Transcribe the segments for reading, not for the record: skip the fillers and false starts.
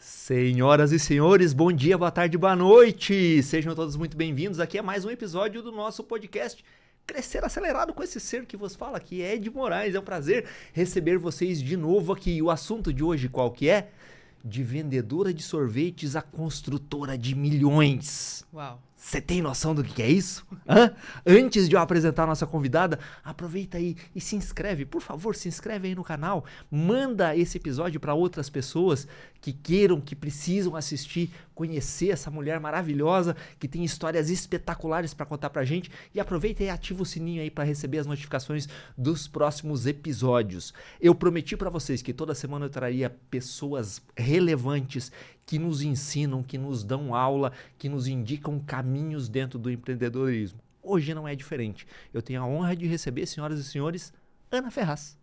Senhoras e senhores, bom dia, boa tarde, boa noite! Sejam todos muito bem-vindos aqui a mais um episódio do nosso podcast Crescer Acelerado com esse ser que vos fala, que é Ed Moraes. É um prazer receber vocês de novo aqui. O assunto de hoje qual que é? De vendedora de sorvetes a construtora de milhões. Uau! Você tem noção do que é isso? Hã? Antes de eu apresentar a nossa convidada, aproveita aí e se inscreve. Por favor, se inscreve aí no canal. Manda esse episódio para outras pessoas que queiram, que precisam assistir, conhecer essa mulher maravilhosa, que tem histórias espetaculares para contar pra gente. E aproveita e ativa o sininho aí para receber as notificações dos próximos episódios. Eu prometi para vocês que toda semana eu traria pessoas relevantes que nos ensinam, que nos dão aula, que nos indicam caminhos dentro do empreendedorismo. Hoje não é diferente. Eu tenho a honra de receber, senhoras e senhores, Ana Ferraz.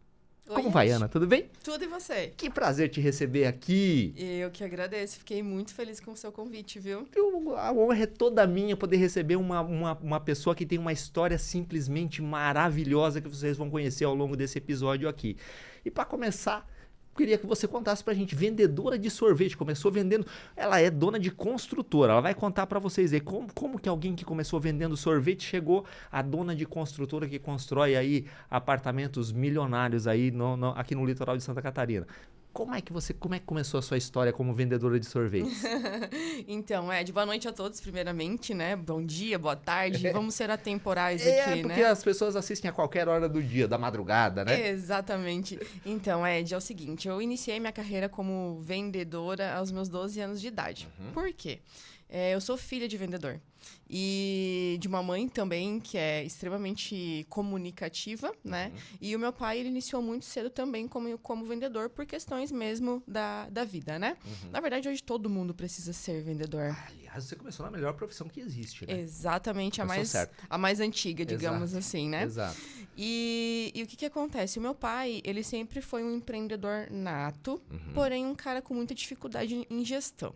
Oi, Como vai, Ed? Ana? Tudo bem? Tudo e você? Que prazer te receber aqui. Eu que agradeço, fiquei muito feliz com o seu convite, viu? A honra é toda minha poder receber uma pessoa que tem uma história simplesmente maravilhosa que vocês vão conhecer ao longo desse episódio aqui. E para começar, queria que você contasse pra gente, vendedora de sorvete, começou vendendo, ela é dona de construtora, ela vai contar pra vocês aí como que alguém que começou vendendo sorvete chegou a dona de construtora que constrói aí apartamentos milionários aí aqui no litoral de Santa Catarina. Como é que começou a sua história como vendedora de sorvetes? Então, Ed, boa noite a todos, primeiramente, né? Bom dia, boa tarde, vamos ser atemporais aqui, Porque né? as pessoas assistem a qualquer hora do dia, da madrugada, né? Exatamente. Então, Ed, é o seguinte, eu iniciei minha carreira como vendedora aos meus 12 anos de idade. Por quê? Eu sou filha de vendedor e de uma mãe também que é extremamente comunicativa, né? E o meu pai, ele iniciou muito cedo também como vendedor por questões mesmo da vida, né? Na verdade, hoje todo mundo precisa ser vendedor. Aliás, você começou na melhor profissão que existe, né? Exatamente, Começou certo. a mais antiga, digamos assim, né? Exato. E o que acontece? O meu pai, ele sempre foi um empreendedor nato, porém um cara com muita dificuldade em gestão.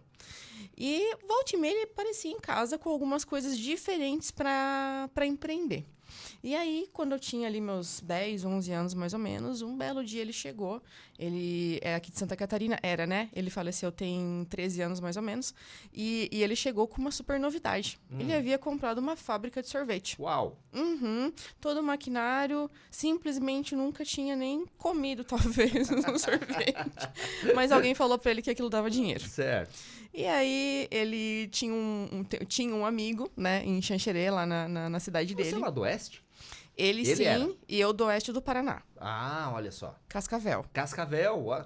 E volta e meia ele aparecia em casa com algumas coisas diferentes para empreender. E aí, quando eu tinha ali meus 10, 11 anos mais ou menos, um belo dia ele chegou. Ele é aqui de Santa Catarina, era, né? Ele faleceu tem 13 anos mais ou menos. E ele chegou com uma super novidade. Ele havia comprado uma fábrica de sorvete. Uau! Todo o maquinário, simplesmente nunca tinha nem comido, talvez, um sorvete. Mas alguém falou para ele que aquilo dava dinheiro. Certo. E aí, ele tinha tinha um amigo, né, em Xanxerê, lá na cidade Você dele. é lá do Oeste? Ele sim, era? e eu do oeste do Paraná, Ah, olha só. Cascavel.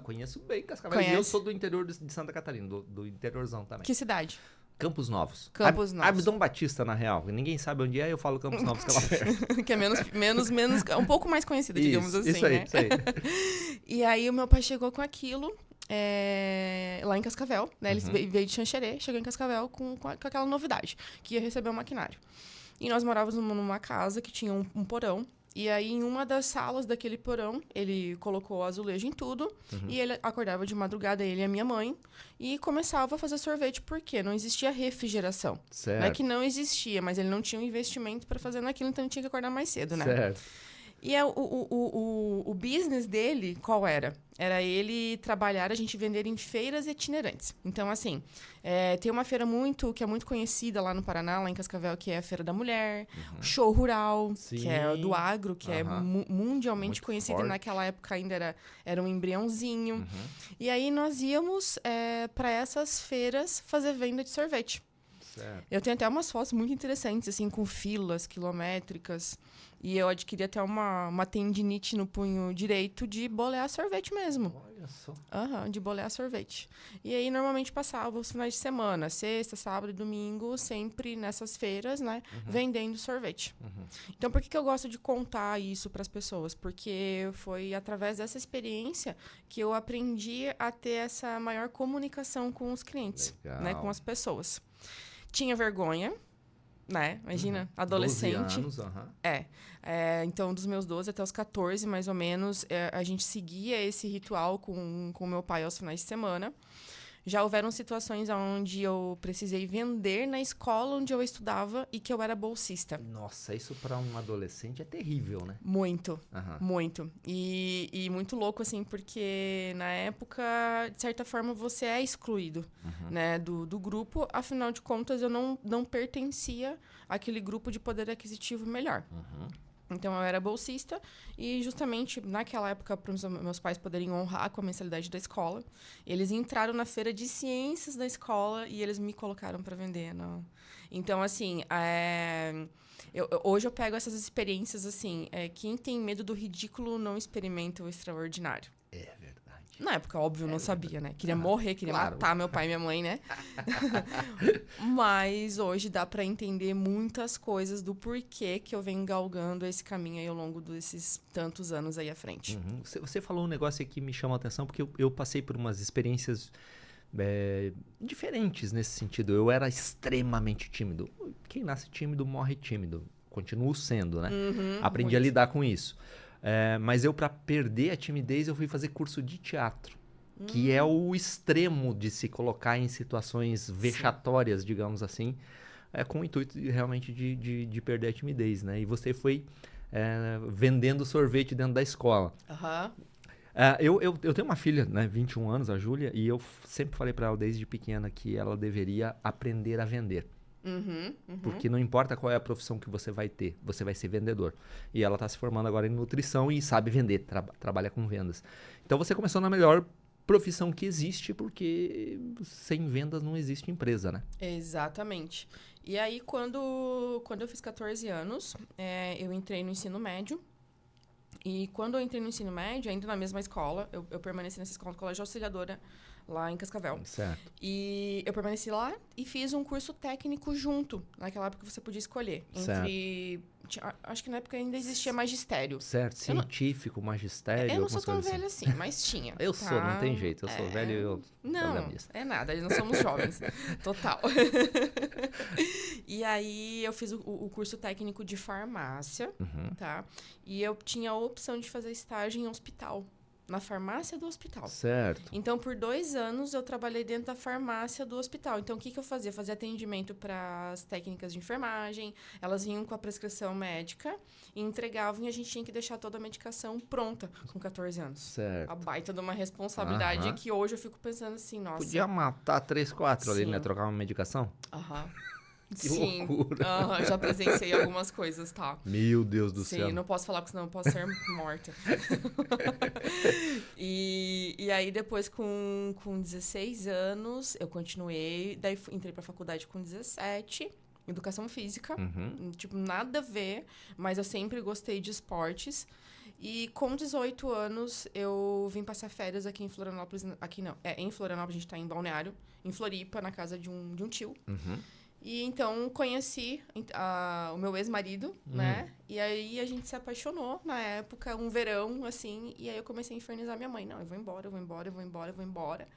Conheço bem Cascavel. Conhece? E eu sou do interior de Santa Catarina, do interiorzão também. Que cidade? Campos Novos. Campos Novos. Abdom Batista, na real. Ninguém sabe onde é, eu falo Campos Novos, que é lá perto. Que é menos, um pouco mais conhecida, digamos assim, isso aí, né? isso aí. E aí, o meu pai chegou com aquilo, lá em Cascavel, né? Ele veio de Xanxerê, chegou em Cascavel com aquela novidade, que ia receber um maquinário. E nós morávamos numa casa que tinha um porão. E aí, em uma das salas daquele porão, ele colocou azulejo em tudo. E ele acordava de madrugada, ele e a minha mãe. E começava a fazer sorvete, porque não existia refrigeração. Certo. Não é que não existia, mas ele não tinha um investimento para fazer naquilo, então ele tinha que acordar mais cedo, né? Certo. E o business dele, qual era? Era ele trabalhar, a gente vender em feiras itinerantes. Então, assim, tem uma feira que é muito conhecida lá no Paraná, lá em Cascavel, que é a Feira da Mulher, Show Rural, Sim. que é do agro, que é mundialmente Muito conhecido. forte. E naquela época ainda era um embriãozinho. E aí nós íamos para essas feiras fazer venda de sorvete. Certo. Eu tenho até umas fotos muito interessantes, assim, com filas quilométricas. E eu adquiri até uma tendinite no punho direito de bolear sorvete mesmo. Olha só. De bolear sorvete. E aí, normalmente, passava os finais de semana, sexta, sábado e domingo, sempre nessas feiras, né? Vendendo sorvete. Então, por que eu gosto de contar isso para as pessoas? Porque foi através dessa experiência que eu aprendi a ter essa maior comunicação com os clientes, Legal. né? Com as pessoas. Tinha vergonha, né? Imagina, adolescente. 12 anos, Então, dos meus 12 até os 14, mais ou menos, a gente seguia esse ritual com meu pai aos finais de semana. Já houveram situações onde eu precisei vender na escola onde eu estudava e que eu era bolsista. Nossa, isso para um adolescente é terrível, né? Muito, Aham. muito. E muito louco, assim, porque na época, de certa forma, você é excluído, né, do grupo. Afinal de contas, eu não pertencia àquele grupo de poder aquisitivo melhor. Então, eu era bolsista e justamente naquela época, para os meus pais poderem honrar com a mensalidade da escola, eles entraram na feira de ciências da escola e eles me colocaram para vender. Então, assim, hoje eu pego essas experiências assim, quem tem medo do ridículo não experimenta o extraordinário. É verdade. Na época, óbvio, eu não sabia, né? Queria morrer, queria claro. matar meu pai e minha mãe, né? Mas hoje dá pra entender muitas coisas do porquê que eu venho galgando esse caminho aí ao longo desses tantos anos aí à frente. Você falou um negócio aí que me chamou a atenção, porque eu passei por umas experiências diferentes nesse sentido. Eu era extremamente tímido. Quem nasce tímido morre tímido. Continuo sendo, né? Aprendi a lidar com isso. Mas eu, para perder a timidez, eu fui fazer curso de teatro. Que é o extremo de se colocar em situações vexatórias, digamos assim, com o intuito realmente de perder a timidez, né? E você foi vendendo sorvete dentro da escola. Eu tenho uma filha, né, 21 anos, a Júlia, e eu sempre falei para ela desde pequena que ela deveria aprender a vender. Porque não importa qual é a profissão que você vai ter, você vai ser vendedor. E ela está se formando agora em nutrição e sabe vender, trabalha com vendas. Então você começou na melhor profissão que existe, porque sem vendas não existe empresa, né? Exatamente. E aí, quando eu fiz 14 anos, eu entrei no ensino médio. E quando eu entrei no ensino médio, ainda na mesma escola, eu permaneci nessa escola, no Colégio Auxiliadora, lá em Cascavel. Certo. E eu permaneci lá e fiz um curso técnico junto. Naquela época você podia escolher. Acho que na época ainda existia magistério. Certo, científico, magistério, eu não sou tão assim. velha assim, mas tinha. Eu sou, não tem jeito. Eu sou velho e eu... Não, é nada, nós somos jovens. Total. E aí eu fiz o curso técnico de farmácia, tá? E eu tinha a opção de fazer estágio em hospital. Na farmácia do hospital. Certo. Então, por 2 anos, eu trabalhei dentro da farmácia do hospital. Então, o que eu fazia? Eu fazia atendimento para as técnicas de enfermagem. Elas vinham com a prescrição médica e entregavam, e a gente tinha que deixar toda a medicação pronta com 14 anos. Certo. A baita de uma responsabilidade que hoje eu fico pensando assim, nossa... Podia matar 3, 4 ali, né? Trocar uma medicação? Que loucura. Já presenciei algumas coisas, tá? Meu Deus do céu. Sim, não posso falar, porque senão eu posso ser morta. E aí, depois, com 16 anos, eu continuei. Daí, entrei pra faculdade com 17, educação física. Tipo, nada a ver, mas eu sempre gostei de esportes. E com 18 anos, eu vim passar férias aqui em Florianópolis. Aqui não, em Florianópolis, a gente tá em Balneário. Em Floripa, na casa de um tio. E então conheci o meu ex-marido, né? E aí a gente se apaixonou na época, um verão, assim. E aí eu comecei a infernizar minha mãe. Não, eu vou embora, eu vou embora, eu vou embora, eu vou embora.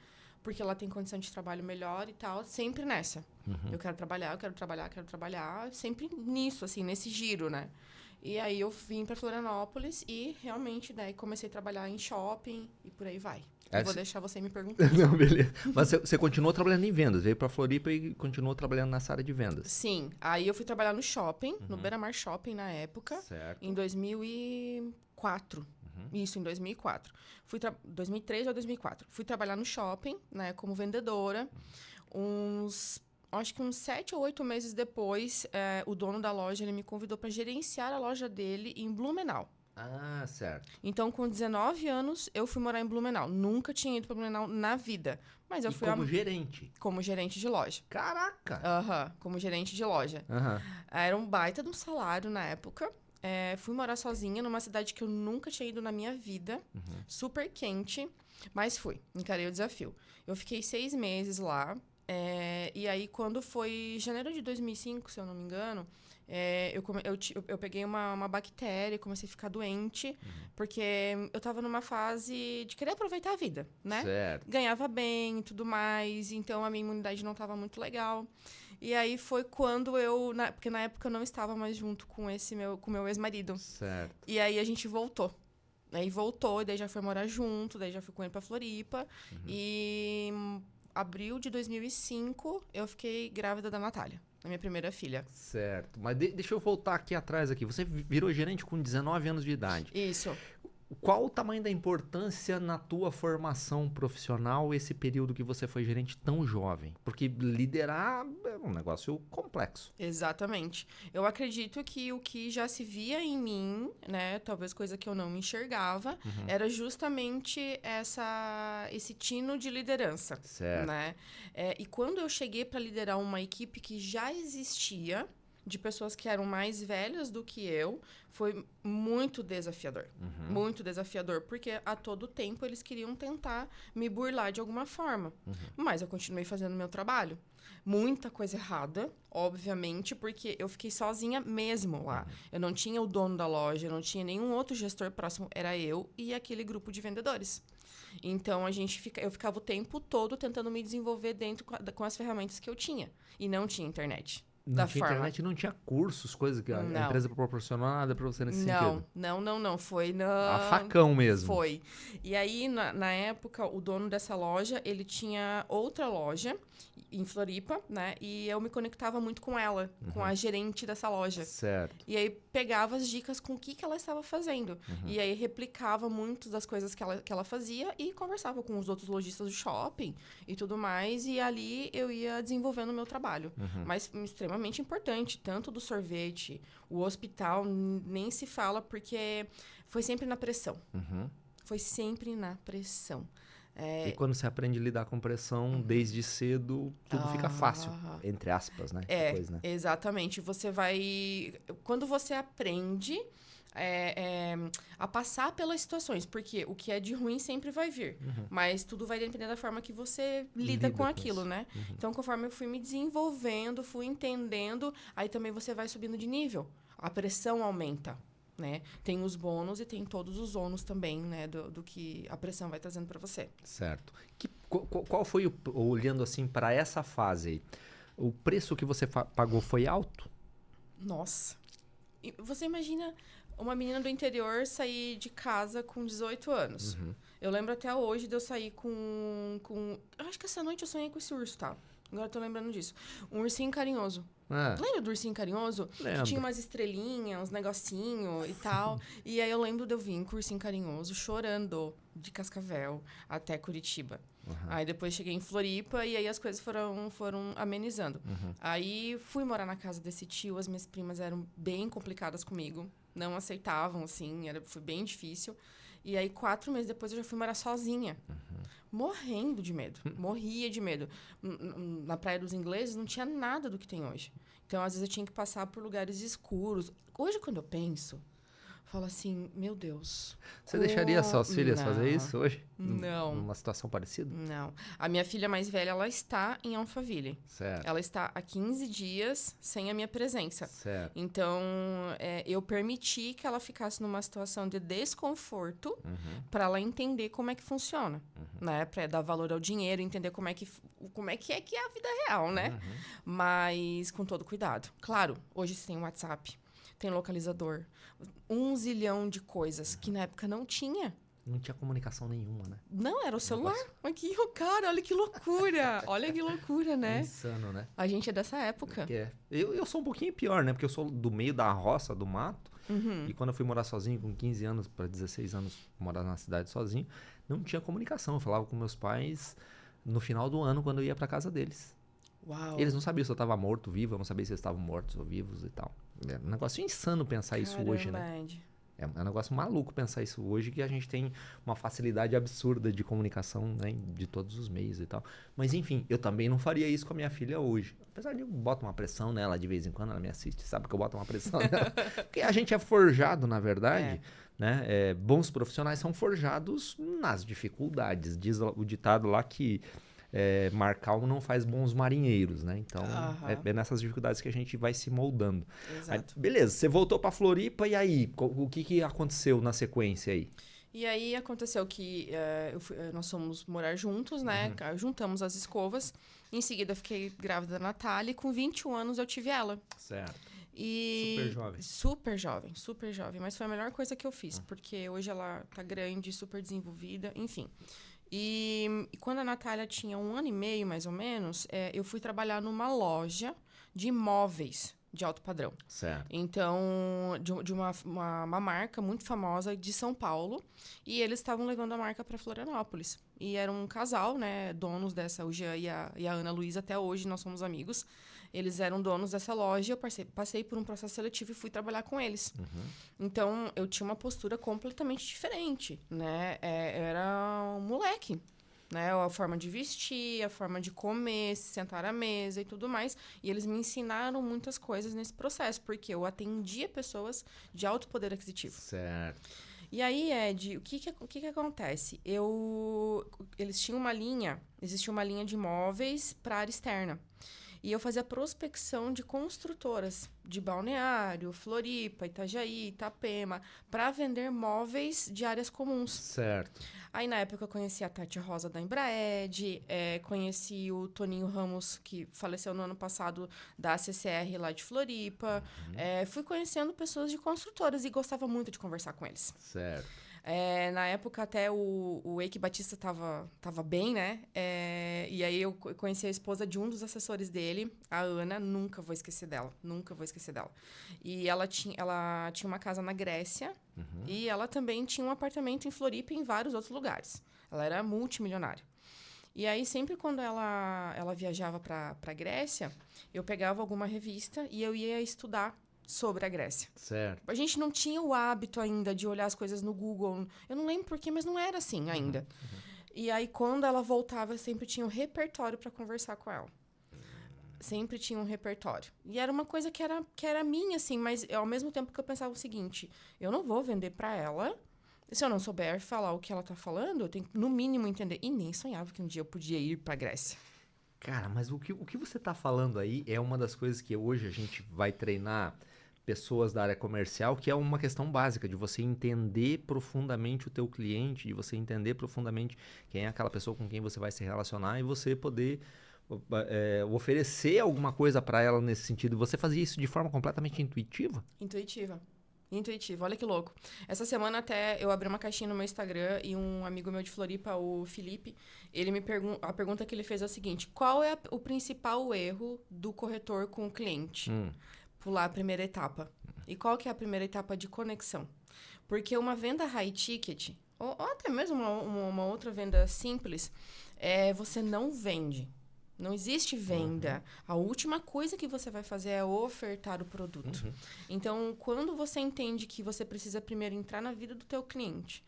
Porque ela tem condição de trabalho melhor e tal. Sempre nessa. Eu quero trabalhar, eu quero trabalhar, eu quero trabalhar. Sempre nisso, assim, nesse giro, né? E aí eu vim pra Florianópolis e realmente daí comecei a trabalhar em shopping e por aí vai. Eu vou deixar você me perguntar. Não, beleza. Mas você continuou trabalhando em vendas, veio pra Floripa e continuou trabalhando nessa área de vendas. Sim. Aí eu fui trabalhar no shopping, no Beira-Mar Shopping na época. Certo. Em 2004. Isso, em 2004. 2003 ou 2004. Fui trabalhar no shopping, né, como vendedora. Acho que uns 7 ou 8 meses depois, o dono da loja ele me convidou para gerenciar a loja dele em Blumenau. Ah, certo. Então, com 19 anos, eu fui morar em Blumenau. Nunca tinha ido para Blumenau na vida. Mas eu fui como gerente? Como gerente de loja. Caraca! Como gerente de loja. Era um baita de um salário na época. Fui morar sozinha numa cidade que eu nunca tinha ido na minha vida. Super quente. Mas fui. Encarei o desafio. Eu fiquei 6 meses lá. E aí, quando foi janeiro de 2005, se eu não me engano... eu peguei uma bactéria e comecei a ficar doente, porque eu tava numa fase de querer aproveitar a vida, né? Certo. Ganhava bem e tudo mais, então a minha imunidade não tava muito legal. E aí foi quando porque na época eu não estava mais junto com meu ex-marido. Certo. E aí a gente voltou. Aí voltou, e daí já foi morar junto, daí já fui com ele pra Floripa. E abril de 2005, eu fiquei grávida da Natália, a minha primeira filha. Certo. Mas deixa eu voltar aqui atrás aqui. Você virou gerente com 19 anos de idade. Isso. Qual o tamanho da importância na tua formação profissional esse período que você foi gerente tão jovem? Porque liderar é um negócio complexo. Exatamente. Eu acredito que o que já se via em mim, né, talvez coisa que eu não enxergava, era justamente esse tino de liderança. Certo. Né? E quando eu cheguei para liderar uma equipe que já existia, de pessoas que eram mais velhas do que eu, foi muito desafiador. Muito desafiador, porque a todo tempo eles queriam tentar me burlar de alguma forma. Mas eu continuei fazendo o meu trabalho. Muita coisa errada, obviamente, porque eu fiquei sozinha mesmo lá. Eu não tinha o dono da loja, eu não tinha nenhum outro gestor próximo, era eu e aquele grupo de vendedores. Então, eu ficava o tempo todo tentando me desenvolver dentro com as ferramentas que eu tinha. E não tinha internet. Não tinha internet, não tinha cursos, coisas que a empresa proporcionou nada pra você nesse sentido. Não. Foi a facão mesmo. Foi. E aí, na época, o dono dessa loja, ele tinha outra loja em Floripa, né? E eu me conectava muito com ela, com a gerente dessa loja. Certo. E aí, pegava as dicas com o que ela estava fazendo. E aí, replicava muito das coisas que ela fazia e conversava com os outros lojistas do shopping e tudo mais. E ali, eu ia desenvolvendo o meu trabalho. Mas extremamente importante, tanto do sorvete, o hospital, nem se fala, porque foi sempre na pressão. Foi sempre na pressão. E quando você aprende a lidar com pressão desde cedo, tudo fica fácil, entre aspas, né? Depois, né? Exatamente. Você vai... Quando você aprende a passar pelas situações, porque o que é de ruim sempre vai vir, mas tudo vai depender da forma que você lida com aquilo, né? Então, conforme eu fui me desenvolvendo, fui entendendo, aí também você vai subindo de nível. A pressão aumenta. Né? Tem os bônus e tem todos os ônus também, né? Do que a pressão vai trazendo para você. Certo. Qual foi, olhando assim para essa fase aí, o preço que você pagou foi alto? Nossa. E você imagina uma menina do interior sair de casa com 18 anos. Eu lembro até hoje de eu sair com... Eu acho que essa noite eu sonhei com esse urso, tá? Agora eu tô lembrando disso. Um ursinho carinhoso. Lembra do ursinho carinhoso? Lembro. Que tinha umas estrelinhas, uns negocinhos e tal. E aí eu lembro de eu vir com o ursinho carinhoso, chorando de Cascavel até Curitiba. Aí depois cheguei em Floripa e aí as coisas foram amenizando. Aí fui morar na casa desse tio, as minhas primas eram bem complicadas comigo. Não aceitavam, assim, foi bem difícil. E aí, 4 meses depois, eu já fui morar sozinha. Morrendo de medo. Morria de medo. Na Praia dos Ingleses, não tinha nada do que tem hoje. Então, às vezes, eu tinha que passar por lugares escuros. Hoje, quando eu penso, eu falo assim, meu Deus. Você deixaria suas filhas fazer isso hoje? Não. Numa situação parecida? Não. A minha filha mais velha, ela está em Alphaville. Certo. Ela está há 15 dias sem a minha presença. Certo. Então, eu permiti que ela ficasse numa situação de desconforto para ela entender como é que funciona, né? Para dar valor ao dinheiro, entender como é que é a vida real, né? Mas com todo cuidado. Claro, hoje você tem WhatsApp, tem localizador, 1 zilhão de coisas que na época não tinha. Não tinha comunicação nenhuma, né? Não, era o celular. Aqui, cara, olha que loucura. Olha que loucura, né? Insano, né? A gente é dessa época. Eu sou um pouquinho pior, né? Porque eu sou do meio da roça, do mato. E quando eu fui morar sozinho, com 15 anos para 16 anos, morar na cidade sozinho, não tinha comunicação. Eu falava com meus pais no final do ano, quando eu ia para casa deles. Uau. Eles não sabiam se eu estava morto, vivo. Eu não sabia se eles estavam mortos ou vivos e tal. É um negócio insano pensar isso hoje, né? É um negócio maluco pensar isso hoje, que a gente tem uma facilidade absurda de comunicação, né, de todos os meios e tal. Mas, enfim, eu também não faria isso com a minha filha hoje. Apesar de eu botar uma pressão nela de vez em quando, ela me assiste, sabe que eu boto uma pressão nela. Porque a gente é forjado, na verdade, né? Bons profissionais são forjados nas dificuldades. Diz o ditado lá que mar calmo não faz bons marinheiros, né? Então, é nessas dificuldades que a gente vai se moldando. Aí, beleza, você voltou para Floripa e aí? O que aconteceu na sequência aí? E aí aconteceu que nós fomos morar juntos, né? Juntamos as escovas. Em seguida, eu fiquei grávida da Natália e com 21 anos eu tive ela. Certo. E super jovem. Super jovem. Mas foi a melhor coisa que eu fiz, porque hoje ela tá grande, super desenvolvida, enfim. E quando a Natália tinha 1 ano e meio, mais ou menos, eu fui trabalhar numa loja de móveis de alto padrão. Certo. Então, de uma marca muito famosa de São Paulo. E eles estavam levando a marca para Florianópolis. E era um casal, né? Donos dessa, o Jean e a Ana Luísa, até hoje nós somos amigos. Eles eram donos dessa loja. Eu passei por um processo seletivo e fui trabalhar com eles. Então, eu tinha uma postura completamente diferente, né? Eu era um moleque. Né? A forma de vestir, a forma de comer, se sentar à mesa e tudo mais. E eles me ensinaram muitas coisas nesse processo, porque eu atendia pessoas de alto poder aquisitivo. Certo. E aí, Ed, o que acontece? Eles tinham existia uma linha de imóveis para área externa. E eu fazia prospecção de construtoras de Balneário, Floripa, Itajaí, Itapema, para vender móveis de áreas comuns. Certo. Aí, na época, eu conheci a Tati Rosa da Embraed, conheci o Toninho Ramos, que faleceu no ano passado, da CCR lá de Floripa. Fui conhecendo pessoas de construtoras e gostava muito de conversar com eles. Certo. Na época, até o Eike Batista tava bem, né? E aí, eu conheci a esposa de um dos assessores dele, a Ana. Nunca vou esquecer dela. Nunca vou esquecer dela. E ela tinha uma casa na Grécia. E ela também tinha um apartamento em Floripa e em vários outros lugares. Ela era multimilionária. E aí, sempre quando ela viajava para a Grécia, eu pegava alguma revista e eu ia estudar sobre a Grécia. Certo. A gente não tinha o hábito ainda de olhar as coisas no Google. Eu não lembro porquê, mas não era assim ainda. E aí, quando ela voltava, eu sempre tinha um repertório para conversar com ela. Sempre tinha um repertório. E era uma coisa que era minha, assim, mas ao mesmo tempo que eu pensava o seguinte: eu não vou vender para ela. Se eu não souber falar o que ela tá falando, eu tenho que, no mínimo, entender. E nem sonhava que um dia eu podia ir pra Grécia. Cara, mas o que você tá falando aí é uma das coisas que hoje a gente vai treinar pessoas da área comercial, que é uma questão básica de você entender profundamente o teu cliente, de você entender profundamente quem é aquela pessoa com quem você vai se relacionar e você poder oferecer alguma coisa para ela nesse sentido. Você fazia isso de forma completamente intuitiva? Intuitiva. Olha que louco. Essa semana até eu abri uma caixinha no meu Instagram e um amigo meu de Floripa, o Felipe, ele me a pergunta que ele fez é a seguinte: qual é o principal erro do corretor com o cliente? Pular a primeira etapa. E qual que é a primeira etapa de conexão? Porque uma venda high ticket, ou até mesmo uma outra venda simples, você não vende. Não existe venda. A última coisa que você vai fazer é ofertar o produto. Então, quando você entende que você precisa primeiro entrar na vida do teu cliente,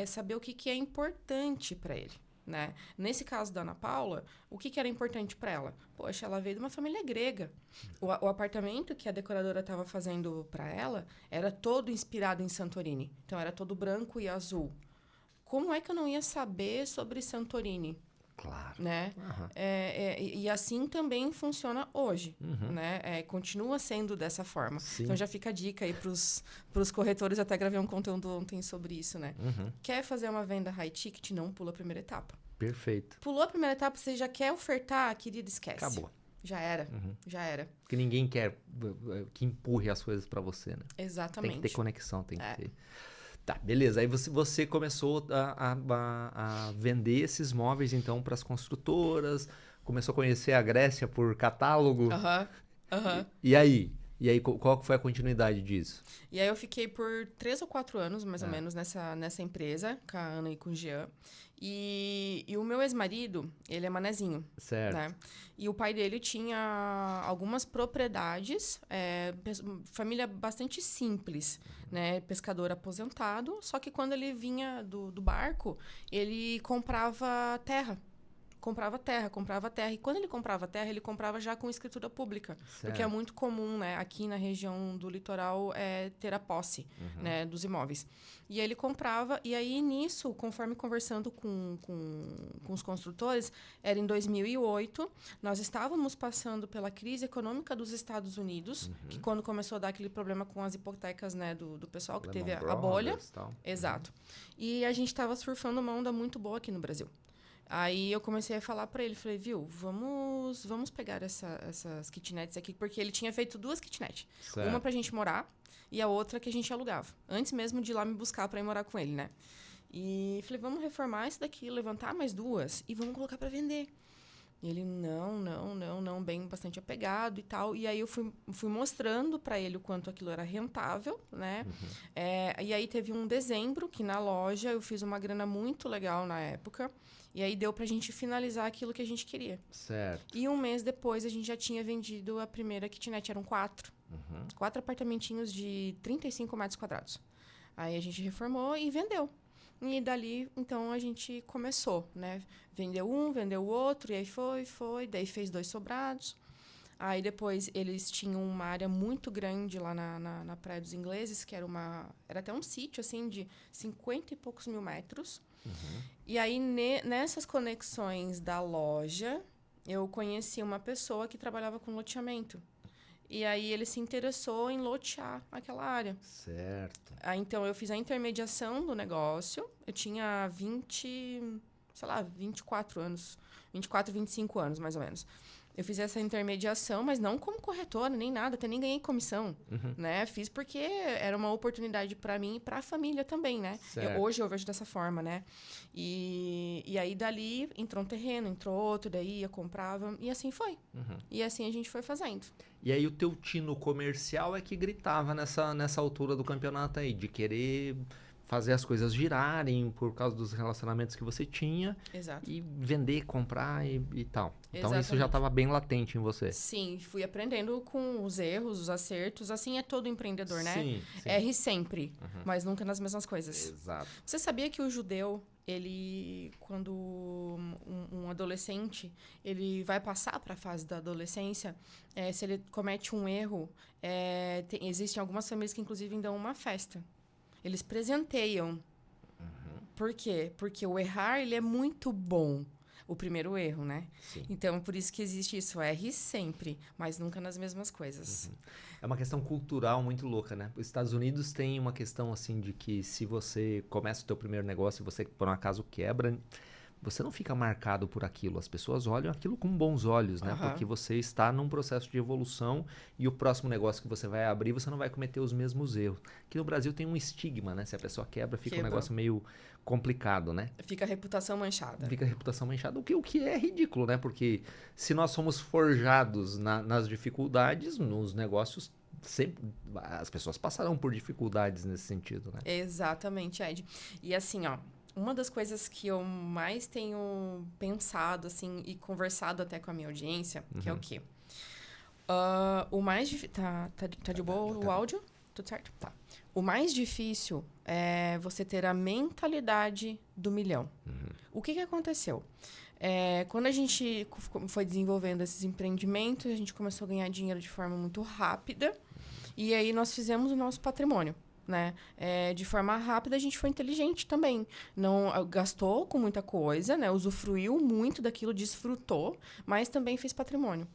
saber o que é importante para ele. Né? Nesse caso da Ana Paula, o que era importante para ela? Poxa, ela veio de uma família grega. O apartamento que a decoradora estava fazendo para ela era todo inspirado em Santorini. Então, era todo branco e azul. Como é que eu não ia saber sobre Santorini? Claro. Né? E assim também funciona hoje. Né? Continua sendo dessa forma. Sim. Então, já fica a dica aí para os corretores. Até gravei um conteúdo ontem sobre isso. Né? Quer fazer uma venda high ticket? Não pula a primeira etapa. Perfeito. Pulou a primeira etapa, você já quer ofertar, querido, esquece. Acabou. Já era. Já era. Porque ninguém quer que empurre as coisas para você, né? Exatamente. Tem que ter conexão, tem que ter... Tá, beleza. Aí você começou a vender esses móveis, então, para as construtoras, começou a conhecer a Grécia por catálogo. E aí? E aí, qual foi a continuidade disso? E aí eu fiquei por 3 ou 4 anos, mais ou menos, nessa empresa, com a Ana e com o Jean. E o meu ex-marido, ele é manezinho. Certo. Né? E o pai dele tinha algumas propriedades, família bastante simples, né? Pescador aposentado, só que quando ele vinha do barco, ele comprava terra. Comprava terra. E quando ele comprava terra, ele comprava já com escritura pública. Certo. Porque é muito comum, né, aqui na região do litoral, ter a posse, né, dos imóveis. E ele comprava, e aí nisso, conforme conversando com os construtores, era em 2008, nós estávamos passando pela crise econômica dos Estados Unidos, que quando começou a dar aquele problema com as hipotecas, né, do pessoal que teve a bolha. Tal. Exato. E a gente estava surfando uma onda muito boa aqui no Brasil. Aí eu comecei a falar pra ele, falei, viu, vamos pegar essas kitnets aqui, porque ele tinha feito 2 kitnets. Uma pra gente morar e a outra que a gente alugava. Antes mesmo de ir lá me buscar pra ir morar com ele, né? E falei, vamos reformar isso daqui, levantar mais 2 e vamos colocar para vender. E ele, não, bem bastante apegado e tal. E aí eu fui mostrando para ele o quanto aquilo era rentável, né? E aí teve um dezembro que na loja eu fiz uma grana muito legal na época. E aí deu pra gente finalizar aquilo que a gente queria. Certo. E um mês depois a gente já tinha vendido a primeira kitnet, eram 4. 4 apartamentinhos de 35 metros quadrados. Aí a gente reformou e vendeu. E dali, então, a gente começou, né? Vendeu um, vendeu o outro, e aí foi. Daí fez 2 sobrados. Aí depois eles tinham uma área muito grande lá na Praia dos Ingleses, que era até um sítio, assim, de 50 e poucos mil metros. E aí, nessas conexões da loja, eu conheci uma pessoa que trabalhava com loteamento. E aí ele se interessou em lotear aquela área. Certo. Aí, então, eu fiz a intermediação do negócio. Eu tinha 24 anos. 24, 25 anos, mais ou menos. Eu fiz essa intermediação, mas não como corretora, nem nada. Até nem ganhei comissão, né? Fiz porque era uma oportunidade para mim e para a família também, né? Hoje eu vejo dessa forma, né? E aí, dali, entrou um terreno, entrou outro, daí eu comprava. E assim foi. E assim a gente foi fazendo. E aí o teu tino comercial é que gritava nessa altura do campeonato aí, de querer fazer as coisas girarem por causa dos relacionamentos que você tinha. Exato. E vender, comprar e tal. Então Exatamente. isso já estava bem latente em você. Sim, fui aprendendo com os erros, os acertos. Assim é todo empreendedor, né? Sim. Erre sempre, mas nunca nas mesmas coisas. Exato. Você sabia que o judeu, ele, quando um adolescente, ele vai passar para a fase da adolescência, se ele comete um erro, existem algumas famílias que inclusive dão uma festa. Eles presenteiam. Por quê? Porque o errar, ele é muito bom. O primeiro erro, né? Sim. Então, por isso que existe isso. Erre sempre, mas nunca nas mesmas coisas. É uma questão cultural muito louca, né? Os Estados Unidos tem uma questão assim de que se você começa o teu primeiro negócio e você, por um acaso, quebra, você não fica marcado por aquilo. As pessoas olham aquilo com bons olhos, né? Porque você está num processo de evolução e o próximo negócio que você vai abrir, você não vai cometer os mesmos erros. Aqui no Brasil tem um estigma, né? Se a pessoa quebra, fica um negócio meio complicado, né? Fica a reputação manchada. Fica a reputação manchada, o que é ridículo, né? Porque se nós somos forjados nas dificuldades, nos negócios, sempre as pessoas passarão por dificuldades nesse sentido, né? Exatamente, Ed. E assim, ó, uma das coisas que eu mais tenho pensado, assim, e conversado até com a minha audiência, que é o quê? O mais difícil... Tá de boa o áudio? Tudo certo? Tá. O mais difícil é você ter a mentalidade do milhão. O que aconteceu? Quando a gente foi desenvolvendo esses empreendimentos, a gente começou a ganhar dinheiro de forma muito rápida. E aí nós fizemos o nosso patrimônio. Né? De forma rápida, a gente foi inteligente também. Não gastou com muita coisa, né? Usufruiu muito daquilo, desfrutou, mas também fez patrimônio.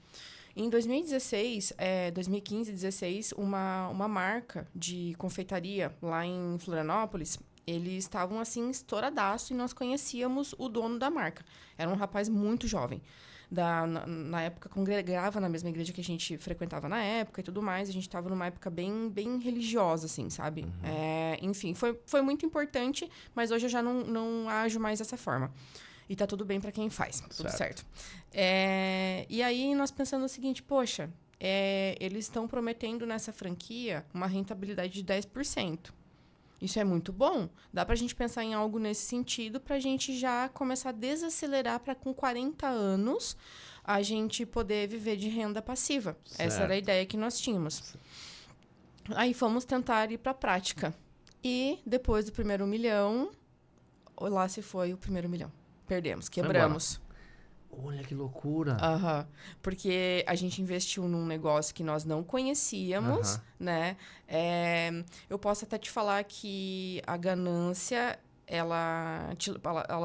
Em 2016, 2015, 2016, uma marca de confeitaria lá em Florianópolis, eles estavam assim estouradaço e nós conhecíamos o dono da marca. Era um rapaz muito jovem. Na época, congregava na mesma igreja que a gente frequentava na época e tudo mais. A gente estava numa época bem, bem religiosa, assim, sabe? Enfim, foi muito importante, mas hoje eu já não ajo mais dessa forma. E tá tudo bem para quem faz, tudo certo. E aí, nós pensando o seguinte, poxa, eles estão prometendo nessa franquia uma rentabilidade de 10%. Isso é muito bom. Dá pra gente pensar em algo nesse sentido pra gente já começar a desacelerar para com 40 anos a gente poder viver de renda passiva. Certo. Essa era a ideia que nós tínhamos. Aí fomos tentar ir pra prática. E depois do primeiro 1 milhão, lá se foi o primeiro 1 milhão. Perdemos, quebramos. Olha que loucura. Porque a gente investiu num negócio que nós não conhecíamos, né? Eu posso até te falar que a ganância, ela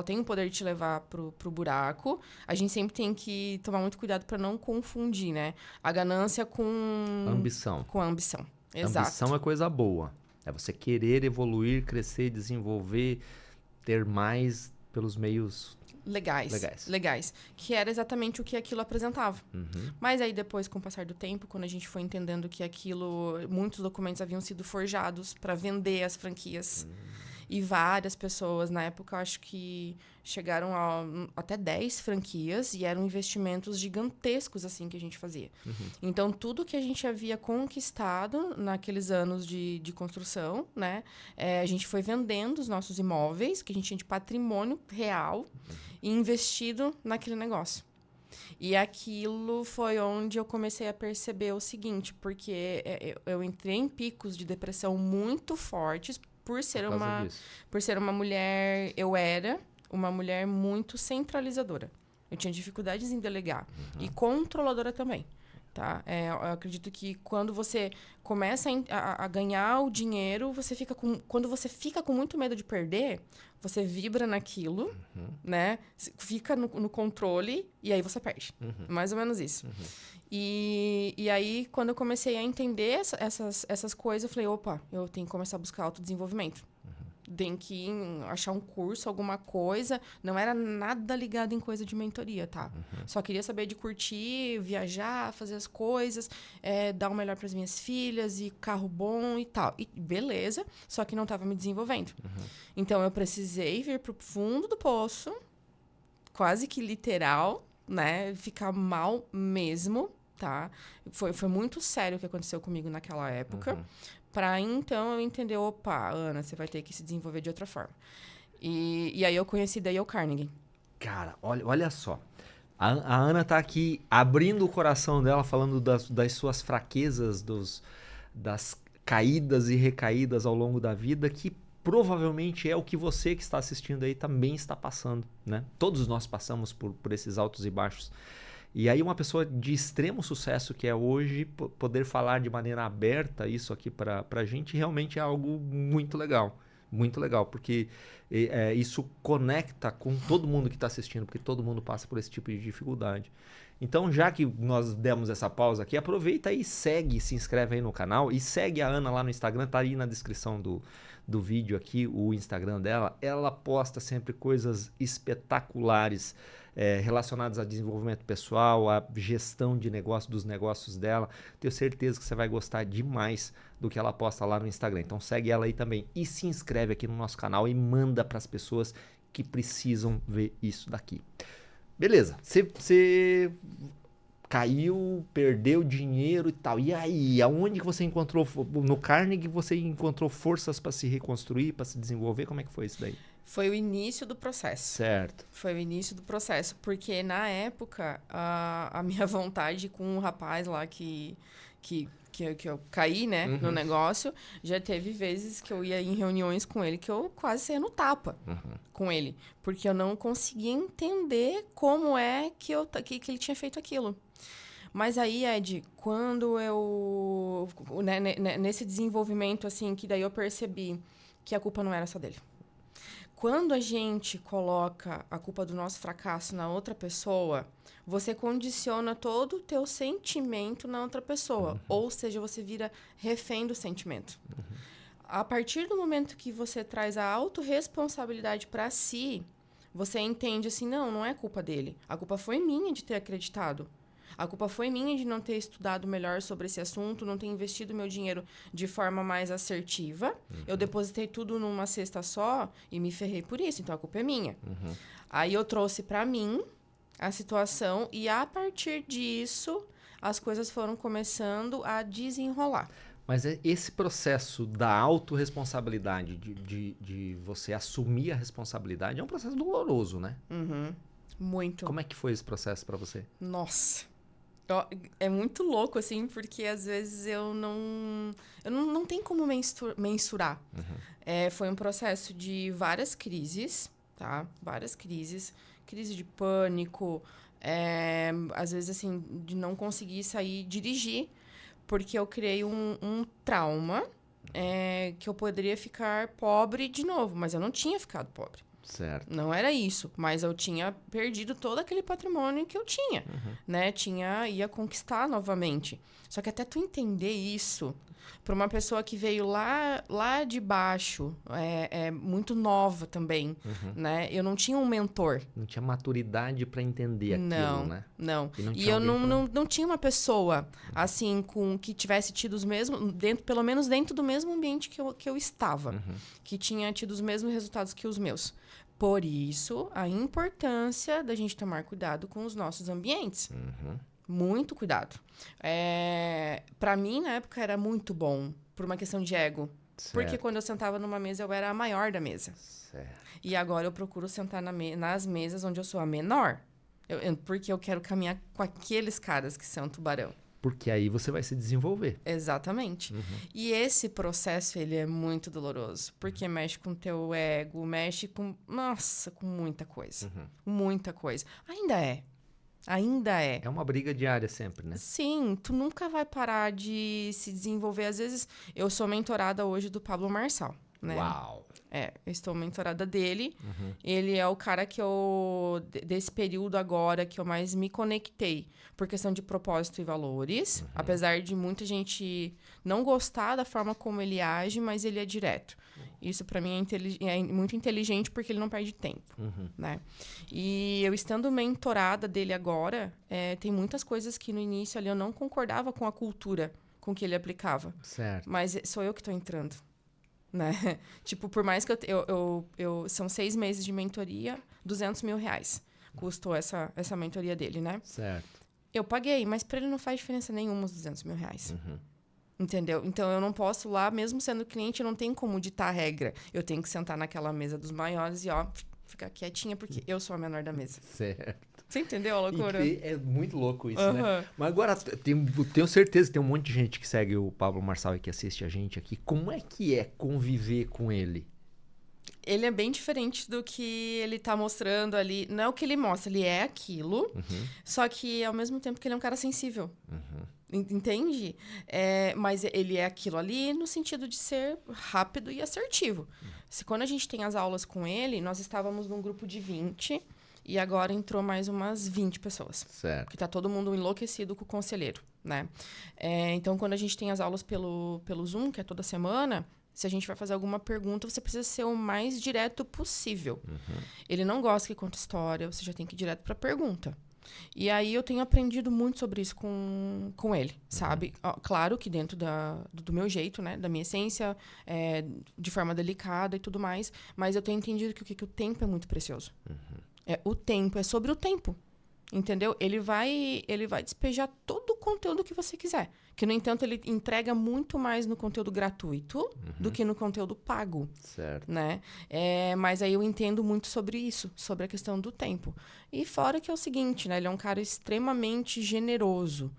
tem o poder de te levar pro buraco. A gente sempre tem que tomar muito cuidado para não confundir, né? A ganância com... Ambição. Com a ambição, exato. Ambição é coisa boa. É você querer evoluir, crescer, desenvolver, ter mais pelos meios... Legais. Que era exatamente o que aquilo apresentava. Mas aí depois, com o passar do tempo, quando a gente foi entendendo que muitos documentos haviam sido forjados para vender as franquias. E várias pessoas, na época, eu acho que chegaram a até 10 franquias e eram investimentos gigantescos, assim, que a gente fazia. Então, tudo que a gente havia conquistado naqueles anos de construção, né? A gente foi vendendo os nossos imóveis, que a gente tinha de patrimônio real, e investido naquele negócio. E aquilo foi onde eu comecei a perceber o seguinte, porque eu entrei em picos de depressão muito fortes por ser uma mulher... Eu era uma mulher muito centralizadora. Eu tinha dificuldades em delegar. E controladora também. Tá? Eu acredito que quando você começa a ganhar o dinheiro, quando você fica com muito medo de perder, você vibra naquilo, né? Fica no controle e aí você perde. Mais ou menos isso. E aí, quando eu comecei a entender essas coisas, eu falei, opa, eu tenho que começar a buscar autodesenvolvimento. Tem que achar um curso, alguma coisa. Não era nada ligado em coisa de mentoria, tá? Só queria saber de curtir, viajar, fazer as coisas, dar o melhor para as minhas filhas, e carro bom e tal. E beleza, só que não estava me desenvolvendo. Então, eu precisei vir pro fundo do poço, quase que literal, né? Ficar mal mesmo, tá? Foi muito sério o que aconteceu comigo naquela época. Para então eu entender, opa, Ana, você vai ter que se desenvolver de outra forma. E aí eu conheci Dale Carnegie. Cara, olha só. A Ana tá aqui abrindo o coração dela, falando das suas fraquezas, das caídas e recaídas ao longo da vida, que provavelmente é o que você que está assistindo aí também está passando, né? Todos nós passamos por esses altos e baixos. E aí uma pessoa de extremo sucesso que é hoje, poder falar de maneira aberta isso aqui para a gente realmente é algo muito legal. Muito legal, porque isso conecta com todo mundo que está assistindo, porque todo mundo passa por esse tipo de dificuldade. Então, já que nós demos essa pausa aqui, aproveita e segue, se inscreve aí no canal e segue a Ana lá no Instagram, tá aí na descrição do vídeo aqui, o Instagram dela. Ela posta sempre coisas espetaculares relacionadas a desenvolvimento pessoal, a gestão de negócio, dos negócios dela. Tenho certeza que você vai gostar demais do que ela posta lá no Instagram. Então segue ela aí também e se inscreve aqui no nosso canal e manda para as pessoas que precisam ver isso daqui. Beleza, você caiu, perdeu dinheiro e tal. E aí, aonde que você encontrou, no Carnegie você encontrou forças para se reconstruir, para se desenvolver? Como é que foi isso daí? Foi o início do processo. Certo. Foi o início do processo, porque na época, a minha vontade com um rapaz lá que eu caí, né, no negócio, já teve vezes que eu ia em reuniões com ele que eu quase saía no tapa com ele, porque eu não conseguia entender como é que ele tinha feito aquilo. Mas aí, Ed, quando eu... nesse desenvolvimento, assim, que daí eu percebi que a culpa não era só dele. Quando a gente coloca a culpa do nosso fracasso na outra pessoa, você condiciona todo o teu sentimento na outra pessoa. Ou seja, você vira refém do sentimento. A partir do momento que você traz a autorresponsabilidade para si, você entende assim, não é culpa dele. A culpa foi minha de ter acreditado. A culpa foi minha de não ter estudado melhor sobre esse assunto, não ter investido meu dinheiro de forma mais assertiva. Eu depositei tudo numa cesta só e me ferrei por isso, então a culpa é minha. Aí eu trouxe para mim a situação e a partir disso as coisas foram começando a desenrolar. Mas esse processo da autorresponsabilidade, de você assumir a responsabilidade, é um processo doloroso, né? Muito. Como é que foi esse processo para você? Nossa. É muito louco, assim, porque às vezes eu não tenho como mensurar. Foi um processo de várias crises, tá? Várias crises. Crise de pânico, às vezes, assim, de não conseguir sair dirigir, porque eu criei um trauma que eu poderia ficar pobre de novo, mas eu não tinha ficado pobre. Certo. Não era isso, mas eu tinha perdido todo aquele patrimônio que eu tinha, né? Ia conquistar novamente. Só que até tu entender isso, para uma pessoa que veio lá de baixo, muito nova também, né? Eu não tinha um mentor. Não tinha maturidade para entender aquilo, né? Não. E, não E tinha eu alguém não tinha uma pessoa, assim, que tivesse tido os mesmos, pelo menos dentro do mesmo ambiente que eu estava, que tinha tido os mesmos resultados que os meus. Por isso, a importância da gente tomar cuidado com os nossos ambientes. Muito cuidado. Para mim, na época, era muito bom, por uma questão de ego. Certo. Porque quando eu sentava numa mesa, eu era a maior da mesa. Certo. E agora eu procuro sentar nas mesas onde eu sou a menor. Porque eu quero caminhar com aqueles caras que são tubarão. Porque aí você vai se desenvolver. Exatamente. E esse processo, ele é muito doloroso. Porque mexe com o teu ego, mexe com... Nossa, com muita coisa. Muita coisa. Ainda é. É uma briga diária sempre, né? Sim, tu nunca vai parar de se desenvolver. Às vezes, eu sou mentorada hoje do Pablo Marçal, né? Uau! Eu estou mentorada dele. Ele é o cara que desse período agora, que eu mais me conectei. Por questão de propósito e valores. Apesar de muita gente não gostar da forma como ele age, mas ele é direto. Isso, para mim, é muito inteligente porque ele não perde tempo, né? E eu estando mentorada dele agora, tem muitas coisas que no início ali eu não concordava com a cultura com que ele aplicava. Certo. Mas sou eu que estou entrando. Né? Tipo, por mais que são 6 meses de mentoria, R$200 mil custou essa mentoria dele, né? Certo. Eu paguei, mas para ele não faz diferença nenhuma os R$200 mil. Entendeu? Então, eu não posso lá, mesmo sendo cliente, eu não tenho como ditar a regra. Eu tenho que sentar naquela mesa dos maiores e, ficar quietinha, porque eu sou a menor da mesa. Certo. Você entendeu a loucura? E é muito louco isso, né? Mas agora, tenho certeza que tem um monte de gente que segue o Pablo Marçal e que assiste a gente aqui. Como é que é conviver com ele? Ele é bem diferente do que ele tá mostrando ali. Não é o que ele mostra, ele é aquilo. Só que, ao mesmo tempo, que ele é um cara sensível. Entende? Mas ele é aquilo ali no sentido de ser rápido e assertivo. Quando a gente tem as aulas com ele, nós estávamos num grupo de 20... E agora entrou mais umas 20 pessoas. Certo. Porque tá todo mundo enlouquecido com o conselheiro, né? Então, quando a gente tem as aulas pelo Zoom, que é toda semana, se a gente vai fazer alguma pergunta, você precisa ser o mais direto possível. Ele não gosta que conte história, você já tem que ir direto pra pergunta. E aí, eu tenho aprendido muito sobre isso com ele, sabe? Claro que dentro do meu jeito, né? Da minha essência, de forma delicada e tudo mais. Mas eu tenho entendido que o tempo é muito precioso. O tempo, é sobre o tempo, entendeu? Ele vai despejar todo o conteúdo que você quiser. Que, no entanto, ele entrega muito mais no conteúdo gratuito do que no conteúdo pago. Certo. Né? Mas aí eu entendo muito sobre isso, sobre a questão do tempo. E fora que é o seguinte, né? Ele é um cara extremamente generoso.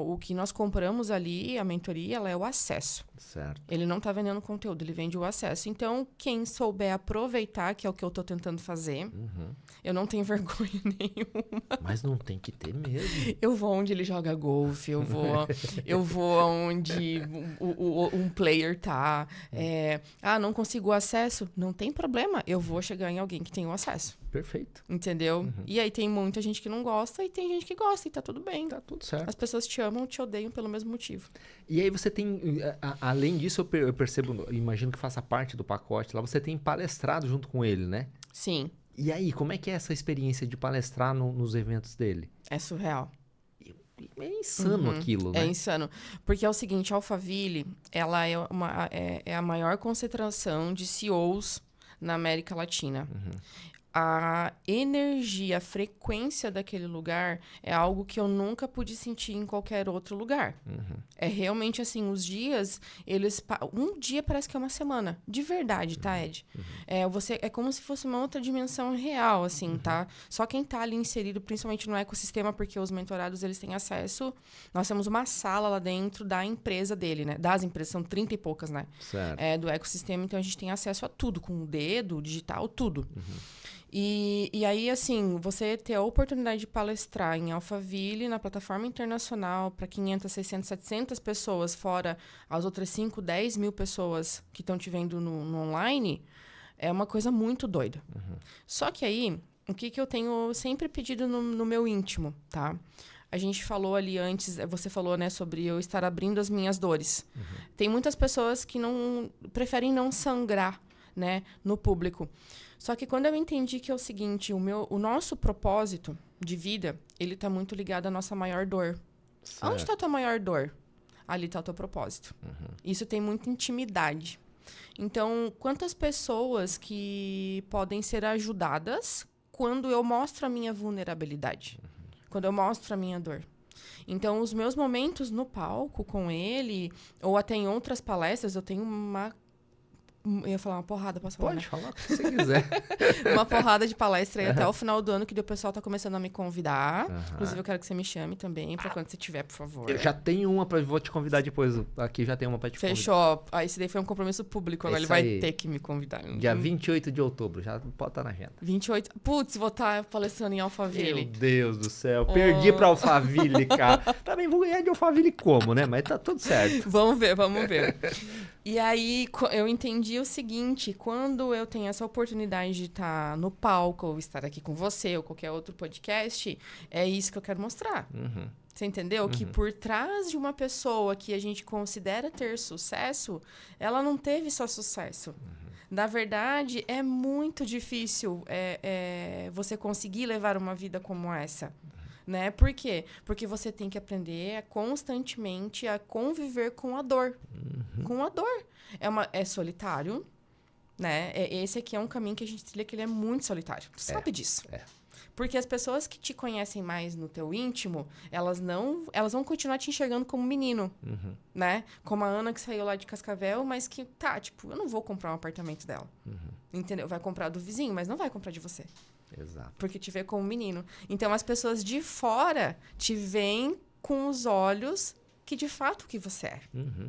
O que nós compramos ali, a mentoria, ela é o acesso. Certo. Ele não está vendendo conteúdo, ele vende o acesso. Então, quem souber aproveitar, que é o que eu estou tentando fazer, eu não tenho vergonha nenhuma. Mas não tem que ter mesmo. Eu vou onde ele joga golfe, eu vou onde um player tá. Não consigo o acesso? Não tem problema, eu vou chegar em alguém que tem o acesso. Perfeito. Entendeu? E aí tem muita gente que não gosta e tem gente que gosta e tá tudo bem. Tá tudo certo. As pessoas te amam, te odeiam pelo mesmo motivo. E aí você tem, além disso, eu percebo, imagino que faça parte do pacote lá, você tem palestrado junto com ele, né? Sim. E aí, como é que é essa experiência de palestrar nos eventos dele? É surreal. É insano aquilo, né? É insano. Porque é o seguinte, a Alphaville, ela é a maior concentração de CEOs na América Latina. A energia, a frequência daquele lugar é algo que eu nunca pude sentir em qualquer outro lugar. É realmente assim, os dias, um dia parece que é uma semana. De verdade, tá, Ed? É como se fosse uma outra dimensão real, assim, tá? Só quem tá ali inserido, principalmente no ecossistema, porque os mentorados, eles têm acesso. Nós temos uma sala lá dentro da empresa dele, né? Das empresas, são 30 e poucas, né? Certo. Do ecossistema, então a gente tem acesso a tudo, com o dedo, digital, tudo. E aí, assim, você ter a oportunidade de palestrar em Alphaville, na plataforma internacional, para 500, 600, 700 pessoas, fora as outras 5, 10 mil pessoas que estão te vendo no online, É uma coisa muito doida. Só que aí, o que eu tenho sempre pedido no meu íntimo, tá? A gente falou ali antes, você falou, né, sobre eu estar abrindo as minhas dores. Tem muitas pessoas que preferem não sangrar, né, no público. Só que quando eu entendi que é o seguinte, o nosso propósito de vida, ele tá muito ligado à nossa maior dor. Certo. Onde tá a tua maior dor? Ali tá o teu propósito. Isso tem muita intimidade. Então, quantas pessoas que podem ser ajudadas quando eu mostro a minha vulnerabilidade? Quando eu mostro a minha dor. Então, os meus momentos no palco com ele, ou até em outras palestras, eu tenho eu ia falar uma porrada, posso falar, Pode falar o que você quiser. uma porrada de palestra aí até o final do ano, que o pessoal tá começando a me convidar. Inclusive, eu quero que você me chame também, pra quando você tiver, por favor. Eu já tenho uma, vou te convidar depois. Aqui já tem uma pra te convidar. Fechou. Aí, esse daí foi um compromisso público, agora ele vai ter que me convidar. Dia 28 de outubro, já pode estar na agenda. 28. Putz, vou estar palestrando em Alphaville. Meu Deus do céu, perdi pra Alphaville, cara. Também vou ganhar de Alphaville como, né? Mas tá tudo certo. Vamos ver. E aí, eu entendi o seguinte, quando eu tenho essa oportunidade de estar no palco, ou estar aqui com você, ou qualquer outro podcast, é isso que eu quero mostrar. Você entendeu? Que por trás de uma pessoa que a gente considera ter sucesso, ela não teve só sucesso. Na verdade, é muito difícil você conseguir levar uma vida como essa. Né? Por quê? Porque você tem que aprender constantemente a conviver com a dor. Com a dor. É solitário, né? Esse aqui é um caminho que a gente trilha que ele é muito solitário. Você sabe disso. Porque as pessoas que te conhecem mais no teu íntimo, elas vão continuar te enxergando como menino, né? Como a Ana que saiu lá de Cascavel, mas que, eu não vou comprar um apartamento dela. Entendeu? Vai comprar do vizinho, mas não vai comprar de você. Exato. Porque te vê como menino. Então, as pessoas de fora te veem com os olhos que, de fato, que você é.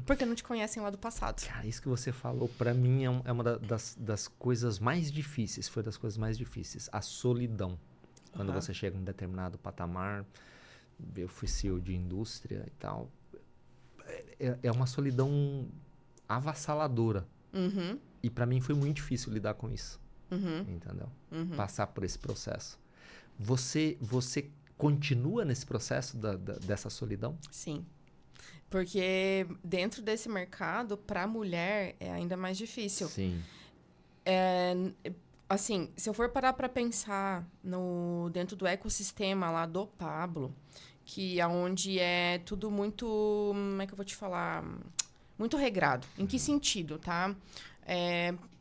Porque não te conhecem lá do passado. Cara, isso que você falou, pra mim, é uma das coisas mais difíceis. Foi das coisas mais difíceis. A solidão. Quando você chega em um determinado patamar, eu fui CEO de indústria e tal. É uma solidão avassaladora. E pra mim foi muito difícil lidar com isso. Entendeu? Passar por esse processo. Você continua nesse processo dessa solidão? Sim. Porque dentro desse mercado, para a mulher, é ainda mais difícil. Sim. Assim, se eu for parar para pensar dentro do ecossistema lá do Pablo, que aonde é tudo muito, como é que eu vou te falar? Muito regrado. Em que sentido, tá?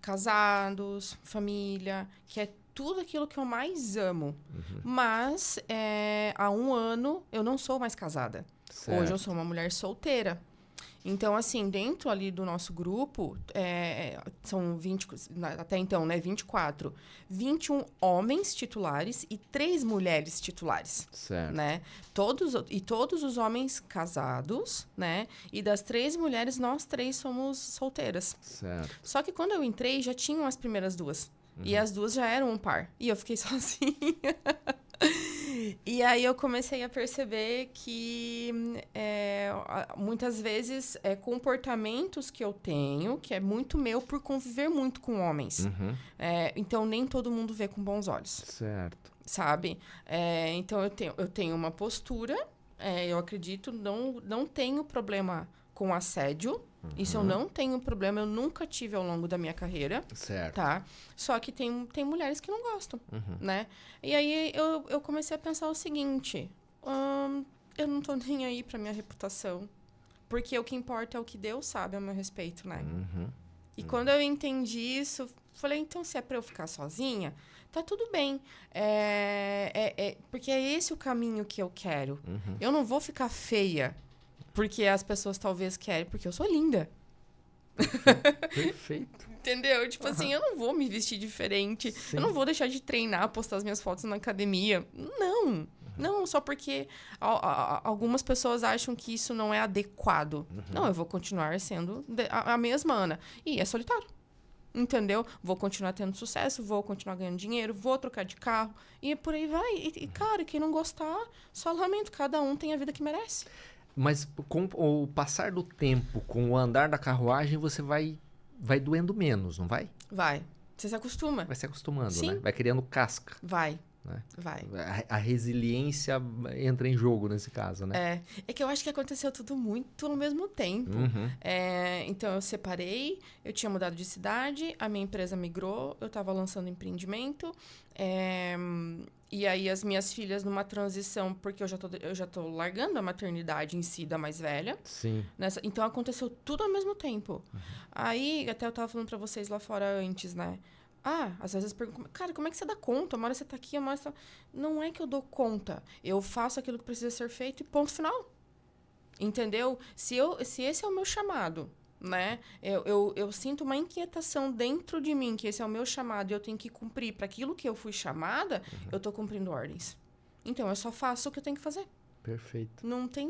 Casados, família, que é tudo aquilo que eu mais amo. Mas há 1 ano eu não sou mais casada. Certo. Hoje eu sou uma mulher solteira. Então, assim, dentro ali do nosso grupo, são 20, até então, né, 24. 21 homens titulares e 3 mulheres titulares. Certo. Né? Todos os homens casados, né? E das 3 mulheres, nós 3 somos solteiras. Certo. Só que quando eu entrei, já tinham as primeiras 2. E as 2 já eram um par. E eu fiquei sozinha. E aí eu comecei a perceber que muitas vezes comportamentos que eu tenho, que é muito meu por conviver muito com homens. Então nem todo mundo vê com bons olhos. Certo. Sabe? Então eu tenho uma postura, eu acredito, não tenho problema com assédio. Isso eu não tenho problema, eu nunca tive ao longo da minha carreira. Certo. Tá? Só que tem mulheres que não gostam, né? E aí eu comecei a pensar o seguinte, eu não tô nem aí pra minha reputação, porque o que importa é o que Deus sabe a meu respeito, né? E quando eu entendi isso, falei, então se é pra eu ficar sozinha, tá tudo bem. Porque é esse o caminho que eu quero. Eu não vou ficar feia, porque as pessoas talvez querem, porque eu sou linda. Perfeito. Entendeu? Tipo assim, eu não vou me vestir diferente. Sim. Eu não vou deixar de treinar, postar as minhas fotos na academia. Não. Não, só porque algumas pessoas acham que isso não é adequado. Não, eu vou continuar sendo a mesma Ana. E é solitário. Entendeu? Vou continuar tendo sucesso, vou continuar ganhando dinheiro, vou trocar de carro. E por aí vai. E cara, quem não gostar, só lamento. Cada um tem a vida que merece. Mas com o passar do tempo, com o andar da carruagem, você vai doendo menos, não vai? Vai. Você se acostuma. Vai se acostumando, Sim. né? Vai criando casca. Vai. Né? Vai. A resiliência entra em jogo nesse caso, né? É que eu acho que aconteceu tudo muito ao mesmo tempo. Uhum. Então, eu separei, eu tinha mudado de cidade, a minha empresa migrou, eu estava lançando empreendimento. E aí, as minhas filhas, numa transição, porque eu já tô largando a maternidade em si da mais velha. Sim. Então, aconteceu tudo ao mesmo tempo. Aí, até eu tava falando pra vocês lá fora antes, né? Às vezes perguntam, cara, como é que você dá conta? Uma hora você tá aqui, uma hora você tá... Não é que eu dou conta. Eu faço aquilo que precisa ser feito e ponto final. Entendeu? Se esse é o meu chamado, né? Eu sinto uma inquietação dentro de mim, que esse é o meu chamado e eu tenho que cumprir para aquilo que eu fui chamada, eu tô cumprindo ordens. Então, eu só faço o que eu tenho que fazer. Perfeito. Não tem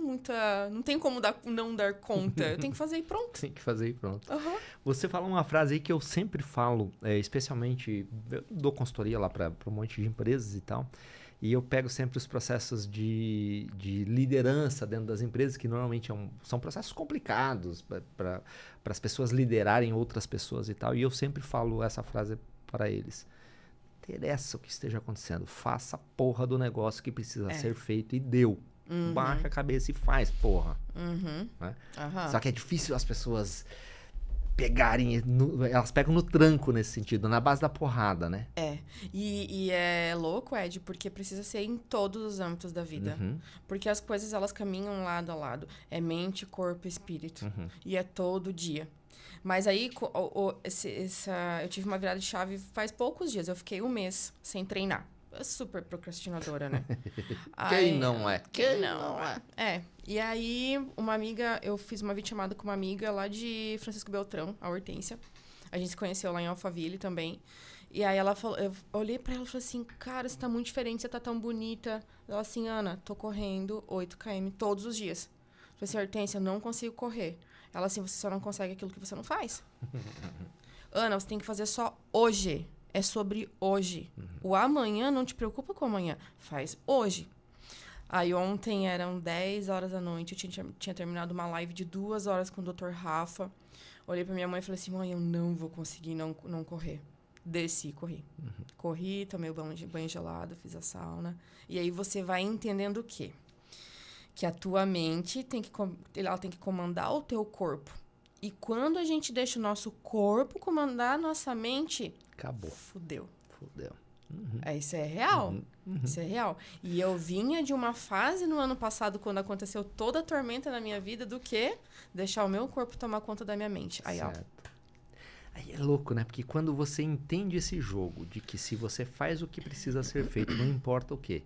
como não dar conta. Eu tenho que fazer e pronto. Tem que fazer e pronto. Uhum. Você fala uma frase aí que eu sempre falo, especialmente, eu dou consultoria lá para um monte de empresas e tal, e eu pego sempre os processos de liderança dentro das empresas, que normalmente são processos complicados para as pessoas liderarem outras pessoas e tal, e eu sempre falo essa frase para eles. Interessa o que esteja acontecendo, faça a porra do negócio que precisa ser feito e deu. Baixa a cabeça e faz, porra. Né? Só que é difícil as pessoas pegarem, elas pegam no tranco nesse sentido, na base da porrada, né? E é louco, Ed, porque precisa ser em todos os âmbitos da vida. Porque as coisas, elas caminham lado a lado. É mente, corpo e espírito. E é todo dia. Mas aí, eu tive uma virada de chave faz poucos dias. Eu fiquei 1 mês sem treinar. Super procrastinadora, né? Quem não é? Quem não é? E aí, eu fiz uma videochamada com uma amiga lá de Francisco Beltrão, a Hortência. A gente se conheceu lá em Alphaville também. E aí ela falou, eu olhei pra ela e falei assim, cara, você tá muito diferente, você tá tão bonita. Ela assim, Ana, tô correndo 8 km todos os dias. Eu falei assim, Hortência, eu não consigo correr. Ela assim, você só não consegue aquilo que você não faz. Ana, você tem que fazer só hoje. É sobre hoje. O amanhã, não te preocupa com o amanhã. Faz hoje. Aí ontem eram 10 horas da noite. Eu tinha terminado uma live de 2 horas com o Dr. Rafa. Olhei pra minha mãe e falei assim, mãe, eu não vou conseguir não correr. Desci, corri. Corri, tomei o banho gelado, fiz a sauna. E aí você vai entendendo o quê? Que a tua mente ela tem que comandar o teu corpo. E quando a gente deixa o nosso corpo comandar a nossa mente... Acabou. Fudeu. Isso é real. Isso é real. E eu vinha de uma fase no ano passado, quando aconteceu toda a tormenta na minha vida, do que deixar o meu corpo tomar conta da minha mente. Aí, certo. Aí é louco, né? Porque quando você entende esse jogo, de que se você faz o que precisa ser feito, não importa o quê.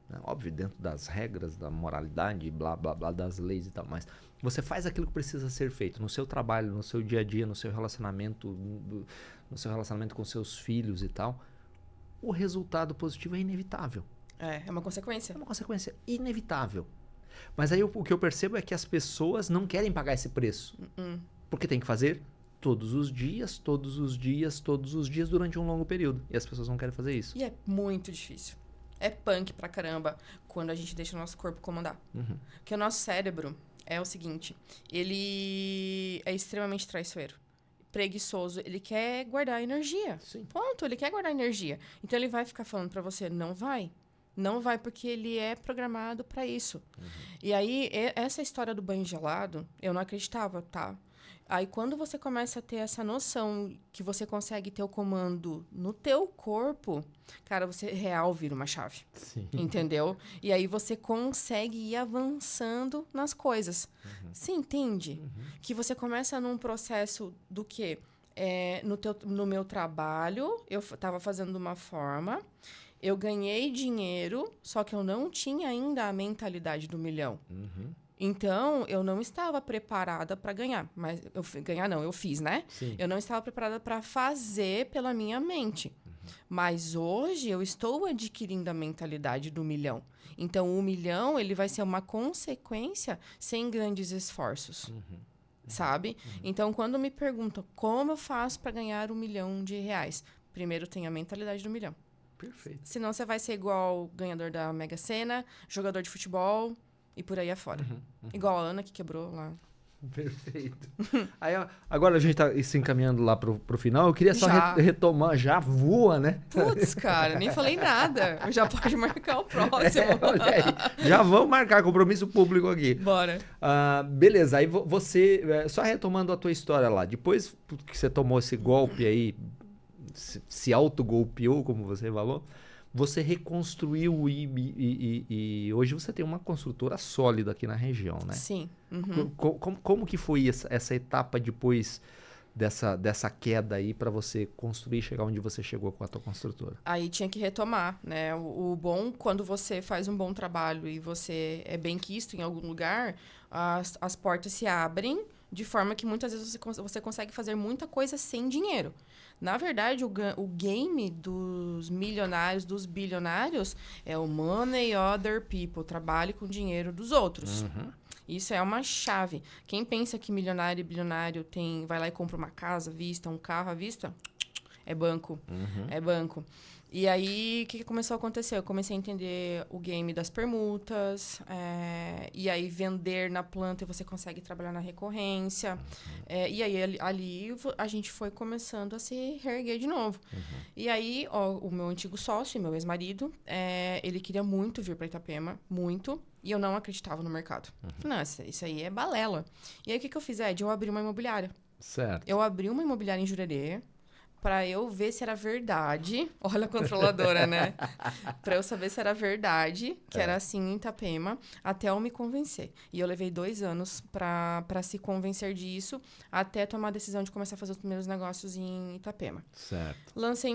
Né? Óbvio, dentro das regras, da moralidade, blá, blá, blá, das leis e tal, mas você faz aquilo que precisa ser feito no seu trabalho, no seu dia a dia, no seu relacionamento, no seu relacionamento com seus filhos e tal, o resultado positivo é inevitável. É uma consequência. É uma consequência inevitável. Mas aí o que eu percebo é que as pessoas não querem pagar esse preço. Porque tem que fazer todos os dias, todos os dias, todos os dias, durante um longo período. E as pessoas não querem fazer isso. E é muito difícil. É punk pra caramba quando a gente deixa o nosso corpo comandar. Porque o nosso cérebro é o seguinte, ele é extremamente traiçoeiro. Preguiçoso, ele quer guardar energia. Sim. Ponto, ele quer guardar energia. Então ele vai ficar falando pra você, não vai. Não vai porque ele é programado pra isso. E aí, essa história do banho gelado, eu não acreditava, tá? Aí, quando você começa a ter essa noção que você consegue ter o comando no teu corpo, cara, você real vira uma chave. Sim. Entendeu? E aí, você consegue ir avançando nas coisas. Você entende? Que você começa num processo do quê? No meu trabalho, eu estava fazendo de uma forma, eu ganhei dinheiro, só que eu não tinha ainda a mentalidade do milhão. Então, eu não estava preparada para ganhar. Mas eu fiz, né? Sim. Eu não estava preparada para fazer pela minha mente. Mas hoje eu estou adquirindo a mentalidade do milhão. Então, o milhão, ele vai ser uma consequência sem grandes esforços. Sabe? Então, quando me perguntam como eu faço para ganhar R$1 milhão, primeiro tem a mentalidade do milhão. Perfeito. Senão você vai ser igual ganhador da Mega Sena, jogador de futebol... E por aí afora. Igual a Ana, que quebrou lá Perfeito. Aí, agora a gente tá se encaminhando lá pro final. Eu queria só Já. retomar. Já voa, né? Putz, cara, nem falei nada. Já pode marcar o próximo. Olha aí. Já vamos marcar compromisso público aqui. Bora. Beleza, aí você, só retomando a tua história lá, depois que você tomou esse golpe aí, se autogolpeou, como você falou, você reconstruiu e hoje você tem uma construtora sólida aqui na região, né? Sim. Como que foi essa etapa depois dessa queda aí para você construir e chegar onde você chegou com a tua construtora? Aí tinha que retomar, né? O bom, quando você faz um bom trabalho e você é bem quisto em algum lugar, as portas se abrem de forma que muitas vezes você consegue fazer muita coisa sem dinheiro. Na verdade, o game dos milionários, dos bilionários, é o money other people. Trabalhe com o dinheiro dos outros. Isso é uma chave. Quem pensa que milionário e bilionário vai lá e compra uma casa à vista, um carro à vista, é banco. É banco. E aí, o que começou a acontecer? Eu comecei a entender o game das permutas, e aí vender na planta e você consegue trabalhar na recorrência. E aí, ali, a gente foi começando a se reerguer de novo. E aí, o meu antigo sócio, meu ex-marido, ele queria muito vir para Itapema, muito, e eu não acreditava no mercado. Falei, nossa, isso aí é balela. E aí, o que eu fiz, Ed? Eu abri uma imobiliária. Certo. Eu abri uma imobiliária em Jurerê, para eu ver se era verdade. Olha a controladora, né? Para eu saber se era verdade, que era assim em Itapema, até eu me convencer. E eu levei 2 anos para se convencer disso, até tomar a decisão de começar a fazer os primeiros negócios em Itapema. Certo. Lancei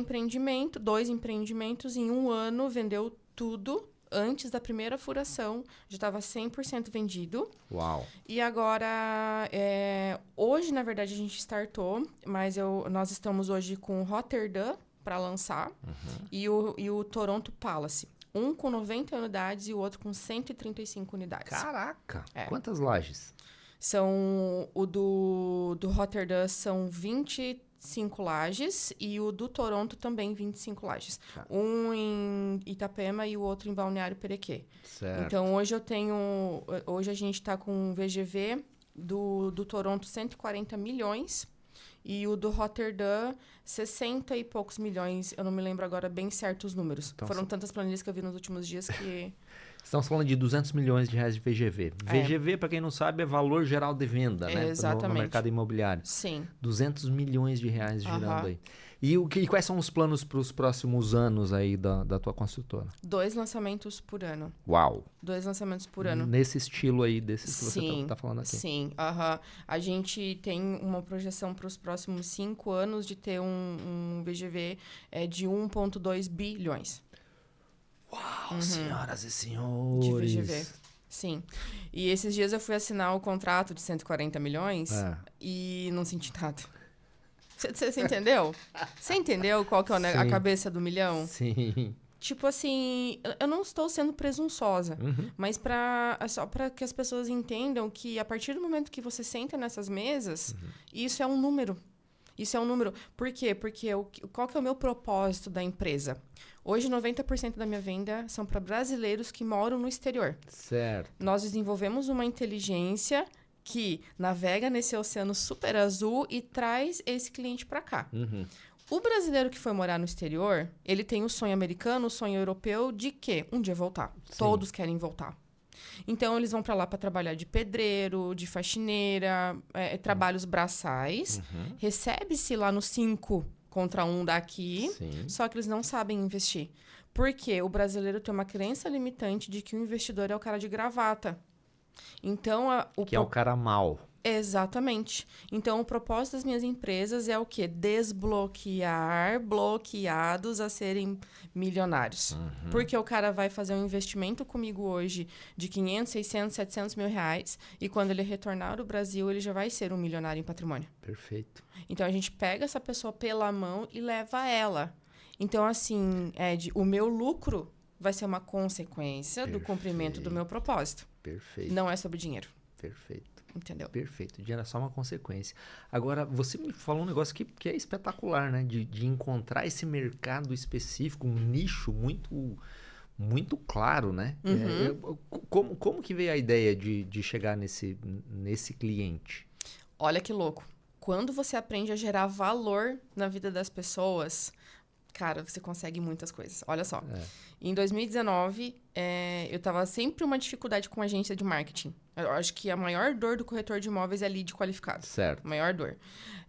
2 empreendimentos, em 1 ano vendeu tudo. Antes da primeira furação, já estava 100% vendido. Uau. E agora, hoje, na verdade, a gente startou, mas nós estamos hoje com o Rotterdam para lançar e o Toronto Palace. Um com 90 unidades e o outro com 135 unidades. Caraca! Quantas lajes? O do Rotterdam são 25 lajes e o do Toronto também 25 lajes. Um em Itapema e o outro em Balneário Perequê. Certo. Então, hoje a gente está com um VGV do Toronto 140 milhões e o do Rotterdam 60 e poucos milhões. Eu não me lembro agora bem certo os números. Então, foram tantas planilhas que eu vi nos últimos dias que... Estamos falando de 200 milhões de reais de VGV. VGV, para quem não sabe, é valor geral de venda, né? Exatamente. No mercado imobiliário. Sim. 200 milhões de reais girando aí. E quais são os planos para os próximos anos aí da tua construtora? 2 lançamentos por ano. Uau! 2 lançamentos por ano. Nesse estilo aí, desses que Sim, você tá falando aqui. Sim, A gente tem uma projeção para os próximos 5 anos de ter um VGV de 1,2 bilhões. Uau, senhoras e senhores! De VGV. Sim. E esses dias eu fui assinar o contrato de 140 milhões e não senti nada. Você entendeu? Você entendeu qual que é a cabeça do milhão? Sim. Tipo assim, eu não estou sendo presunçosa, mas só para que as pessoas entendam que a partir do momento que você senta nessas mesas, isso é um número. Isso é um número. Por quê? Porque qual que é o meu propósito da empresa? Hoje, 90% da minha venda são para brasileiros que moram no exterior. Certo. Nós desenvolvemos uma inteligência que navega nesse oceano super azul e traz esse cliente para cá. O brasileiro que foi morar no exterior, ele tem o sonho americano, o sonho europeu de quê? Um dia voltar. Sim. Todos querem voltar. Então, eles vão para lá para trabalhar de pedreiro, de faxineira, trabalhos braçais. Recebe-se lá no 5 contra 1 daqui, só que eles não sabem investir. Por quê? O brasileiro tem uma crença limitante de que o investidor é o cara de gravata. Então, que é o cara mau. Exatamente. Então, o propósito das minhas empresas é o quê? Desbloquear bloqueados a serem milionários. Porque o cara vai fazer um investimento comigo hoje de 500, 600, 700 mil reais e quando ele retornar ao Brasil, ele já vai ser um milionário em patrimônio. Perfeito. Então, a gente pega essa pessoa pela mão e leva ela. Então, assim, Ed, o meu lucro vai ser uma consequência do cumprimento do meu propósito. Perfeito. Não é sobre dinheiro. Perfeito. Entendeu? Perfeito. O dinheiro é só uma consequência. Agora, você me falou um negócio que é espetacular, né? De encontrar esse mercado específico, um nicho muito muito claro, né? Como que veio a ideia de chegar nesse cliente? Olha que louco. Quando você aprende a gerar valor na vida das pessoas, cara, você consegue muitas coisas. Olha só. Em 2019, eu tava sempre uma dificuldade com agência de marketing. Eu acho que a maior dor do corretor de imóveis é lead qualificado. Certo. Maior dor.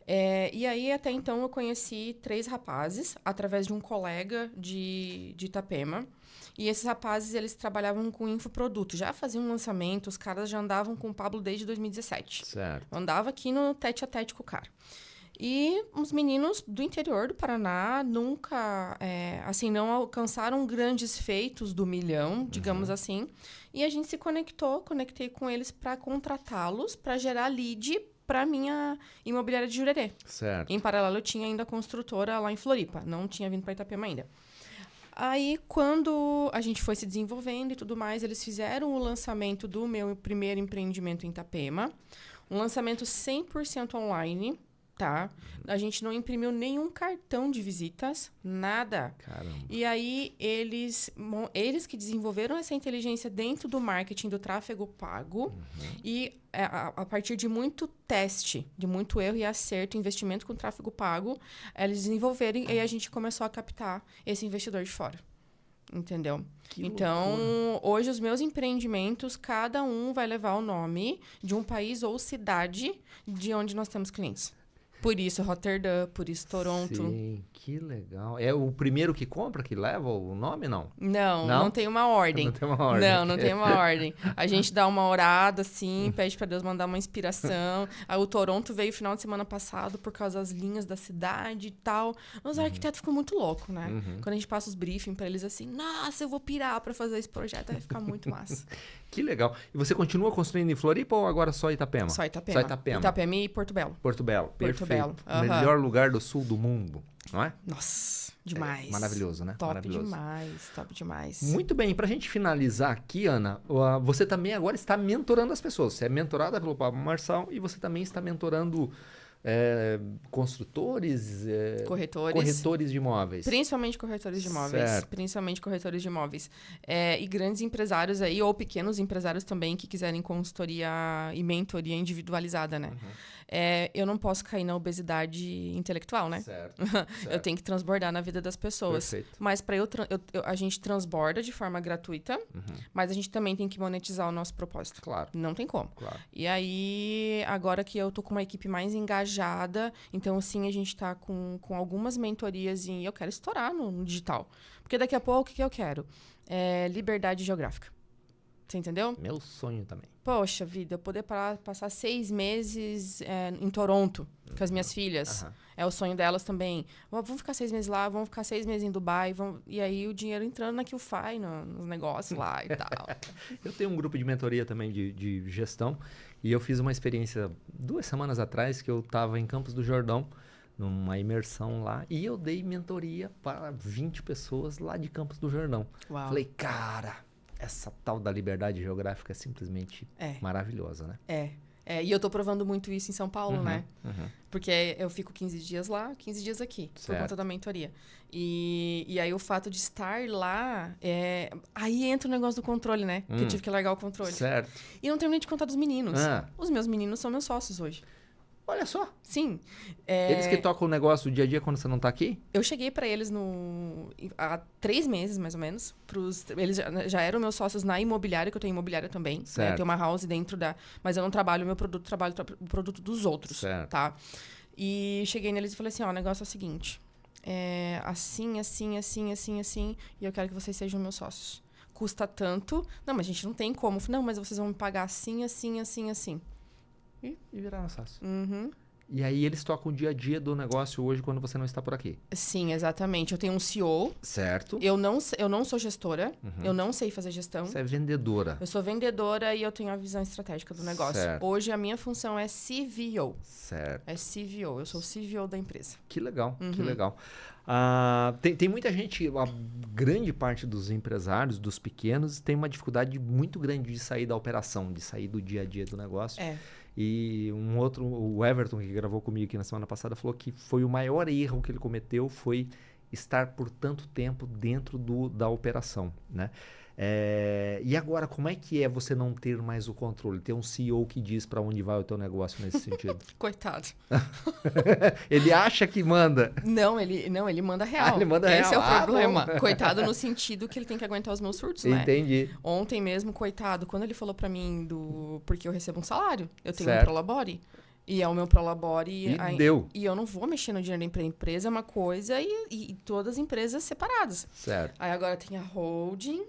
E aí, até então, eu conheci 3 rapazes através de um colega de Itapema. E esses rapazes, eles trabalhavam com infoproduto. Já faziam lançamento, os caras já andavam com o Pablo desde 2017. Certo. Eu andava aqui no tete-a-tete com o cara. E os meninos do interior do Paraná nunca, não alcançaram grandes feitos do milhão, digamos assim. E a gente se conectei com eles para contratá-los, para gerar lead para minha imobiliária de Jurerê. Certo. Em paralelo, eu tinha ainda a construtora lá em Floripa. Não tinha vindo para Itapema ainda. Aí, quando a gente foi se desenvolvendo e tudo mais, eles fizeram o lançamento do meu primeiro empreendimento em Itapema. Um lançamento 100% online, tá? A gente não imprimiu nenhum cartão de visitas, nada. Caramba. E aí, eles que desenvolveram essa inteligência dentro do marketing do tráfego pago. E a partir de muito teste, de muito erro e acerto, investimento com tráfego pago, eles desenvolveram e aí a gente começou a captar esse investidor de fora. Entendeu? Então, hoje os meus empreendimentos, cada um vai levar o nome de um país ou cidade de onde nós temos clientes. Por isso Roterdã, por isso Toronto. Sim, que legal. É o primeiro que compra que leva o nome, não? Não tem uma ordem. Não tem uma ordem. Não tem uma ordem. A gente dá uma orada, assim, pede pra Deus mandar uma inspiração. Aí o Toronto veio final de semana passado por causa das linhas da cidade e tal. Os arquitetos ficam muito loucos, né? Quando a gente passa os briefings pra eles assim, nossa, eu vou pirar pra fazer esse projeto, vai ficar muito massa. Que legal. E você continua construindo em Floripa ou agora só Itapema? Só Itapema. Itapema e Porto Belo. Porto Belo, perfeito. Belo. Melhor lugar do sul do mundo, não é? Nossa, demais. Maravilhoso, né? Top Maravilhoso. demais, top demais. Muito bem, pra gente finalizar aqui, Ana, você também agora está mentorando as pessoas. Você é mentorada pelo Pablo Marçal e você também está mentorando construtores, corretores de imóveis. Principalmente corretores de imóveis. Certo. Principalmente corretores de imóveis. E grandes empresários aí, ou pequenos empresários também, que quiserem consultoria e mentoria individualizada, né? Eu não posso cair na obesidade intelectual, né? Certo. Eu tenho que transbordar na vida das pessoas. Perfeito. Mas para a gente transborda de forma gratuita, mas a gente também tem que monetizar o nosso propósito. Claro. Não tem como. Claro. E aí, agora que eu tô com uma equipe mais engajada, então sim, a gente tá com algumas mentorias e eu quero estourar no digital. Porque daqui a pouco, o que eu quero? Liberdade geográfica. Você entendeu? Meu sonho também. Poxa vida, eu poder passar 6 meses em Toronto com as minhas filhas. É o sonho delas também. Vamos ficar 6 meses lá, vamos ficar 6 meses em Dubai. E aí o dinheiro entrando na QFI, nos negócios lá e tal. Eu tenho um grupo de mentoria também de gestão. E eu fiz uma experiência 2 semanas atrás que eu estava em Campos do Jordão, numa imersão lá. E eu dei mentoria para 20 pessoas lá de Campos do Jordão. Uau. Falei, cara, essa tal da liberdade geográfica é simplesmente maravilhosa, né? E eu tô provando muito isso em São Paulo, né? Porque eu fico 15 dias lá, 15 dias aqui, por conta da mentoria. E aí o fato de estar lá, aí entra o negócio do controle, né? Que eu tive que largar o controle. Certo. E não terminei de contar dos meninos. Os meus meninos são meus sócios hoje. Olha só. Sim. Eles que tocam o negócio do dia a dia quando você não tá aqui? Eu cheguei pra eles há 3 meses, mais ou menos. Eles já eram meus sócios na imobiliária, que eu tenho imobiliária também. Né? Eu tenho uma house dentro da... Mas eu não trabalho o meu produto, trabalho o produto dos outros. Certo. Tá? E cheguei neles e falei assim, o negócio é o seguinte. Assim, e eu quero que vocês sejam meus sócios. Custa tanto. Não, mas a gente não tem como. Não, mas vocês vão me pagar assim. E viraram sócio. E aí eles tocam o dia a dia do negócio hoje quando você não está por aqui. Sim, exatamente. Eu tenho um CEO. Certo. Eu não sou gestora. Eu não sei fazer gestão. Você é vendedora. Eu sou vendedora e eu tenho a visão estratégica do negócio. Certo. Hoje a minha função é CVO. Certo. É CVO. Eu sou o CVO da empresa. Que legal, que legal. Tem muita gente, a grande parte dos empresários, dos pequenos, tem uma dificuldade muito grande de sair da operação, de sair do dia a dia do negócio. E o Everton, que gravou comigo aqui na semana passada, falou que foi o maior erro que ele cometeu foi estar por tanto tempo dentro da operação, né? E agora, como é que é você não ter mais o controle? Ter um CEO que diz para onde vai o teu negócio nesse sentido? Coitado. Ele acha que manda. Não, ele manda real. Ele manda Esse real. é o problema. Bom. Coitado no sentido que ele tem que aguentar os meus surtos, né? Entendi. Ontem mesmo, coitado, quando ele falou pra mim porque eu recebo um salário, eu tenho Certo. um Prolabore. E é o meu Prolabore. E deu. E eu não vou mexer no dinheiro da empresa, é uma coisa, e todas as empresas separadas. Certo. Aí agora tem a holding,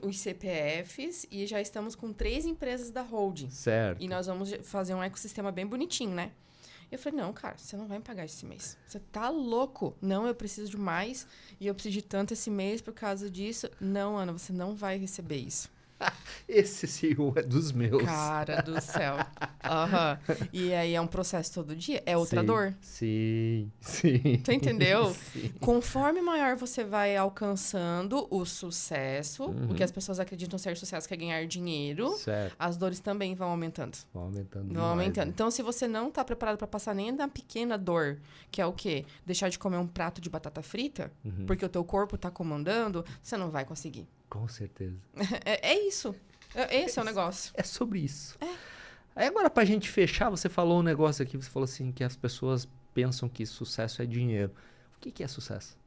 os CPFs, e já estamos com 3 empresas da holding. Certo. E nós vamos fazer um ecossistema bem bonitinho, né? Eu falei, não, cara, você não vai me pagar esse mês. Você tá louco. Não, eu preciso de mais, e eu preciso de tanto esse mês por causa disso. Não, Ana, você não vai receber isso. Esse CEO é dos meus. Cara do céu. E aí é um processo todo dia. É outra dor. Sim. Tu entendeu? Sim. Conforme maior você vai alcançando o sucesso, o que as pessoas acreditam ser sucesso, que é ganhar dinheiro, Certo. as dores também vão aumentando. Vão aumentando. Vão demais, aumentando. né? Então, se você não tá preparado para passar nem da pequena dor, que é o quê? Deixar de comer um prato de batata frita, porque o teu corpo tá comandando, você não vai conseguir. Com certeza. É isso. Esse é o negócio. É sobre isso. Aí agora, pra gente fechar, você falou um negócio aqui, você falou assim, que as pessoas pensam que sucesso é dinheiro. O que é sucesso?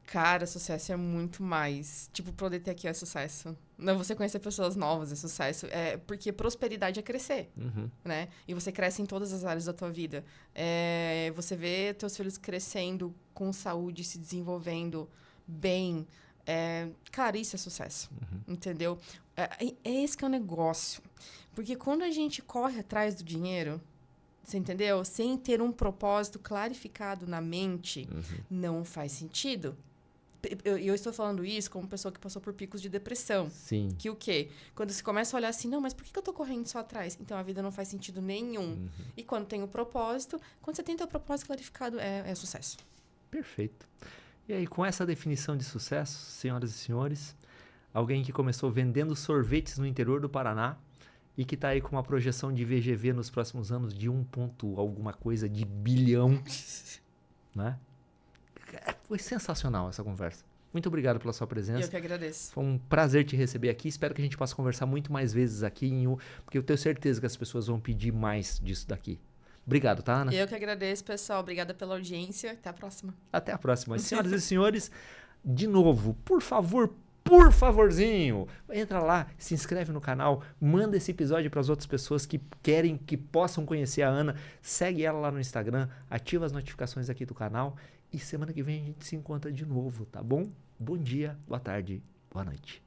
Cara, sucesso é muito mais. Tipo, poder ter aqui é sucesso. Não, você conhecer pessoas novas é sucesso. Porque prosperidade é crescer, né? E você cresce em todas as áreas da tua vida. Você vê teus filhos crescendo com saúde, se desenvolvendo bem. Cara, isso é sucesso, entendeu? Esse que é o negócio. Porque quando a gente corre atrás do dinheiro, você entendeu? Sem ter um propósito clarificado na mente, não faz sentido. Eu estou falando isso como pessoa que passou por picos de depressão. Sim. Que o quê? Quando você começa a olhar assim, não, mas por que eu tô correndo só atrás? Então, a vida não faz sentido nenhum. E quando tem o propósito, quando você tem teu propósito clarificado, é sucesso. Perfeito. E aí, com essa definição de sucesso, senhoras e senhores, alguém que começou vendendo sorvetes no interior do Paraná e que está aí com uma projeção de VGV nos próximos anos de 1 ponto alguma coisa de bilhão, né? Foi sensacional essa conversa. Muito obrigado pela sua presença. Eu que agradeço. Foi um prazer te receber aqui. Espero que a gente possa conversar muito mais vezes aqui, porque eu tenho certeza que as pessoas vão pedir mais disso daqui. Obrigado, tá, Ana? Eu que agradeço, pessoal. Obrigada pela audiência. Até a próxima. Até a próxima. Senhoras e senhores, de novo, por favorzinho, entra lá, se inscreve no canal, manda esse episódio para as outras pessoas que querem, que possam conhecer a Ana, segue ela lá no Instagram, ativa as notificações aqui do canal e semana que vem a gente se encontra de novo, tá bom? Bom dia, boa tarde, boa noite.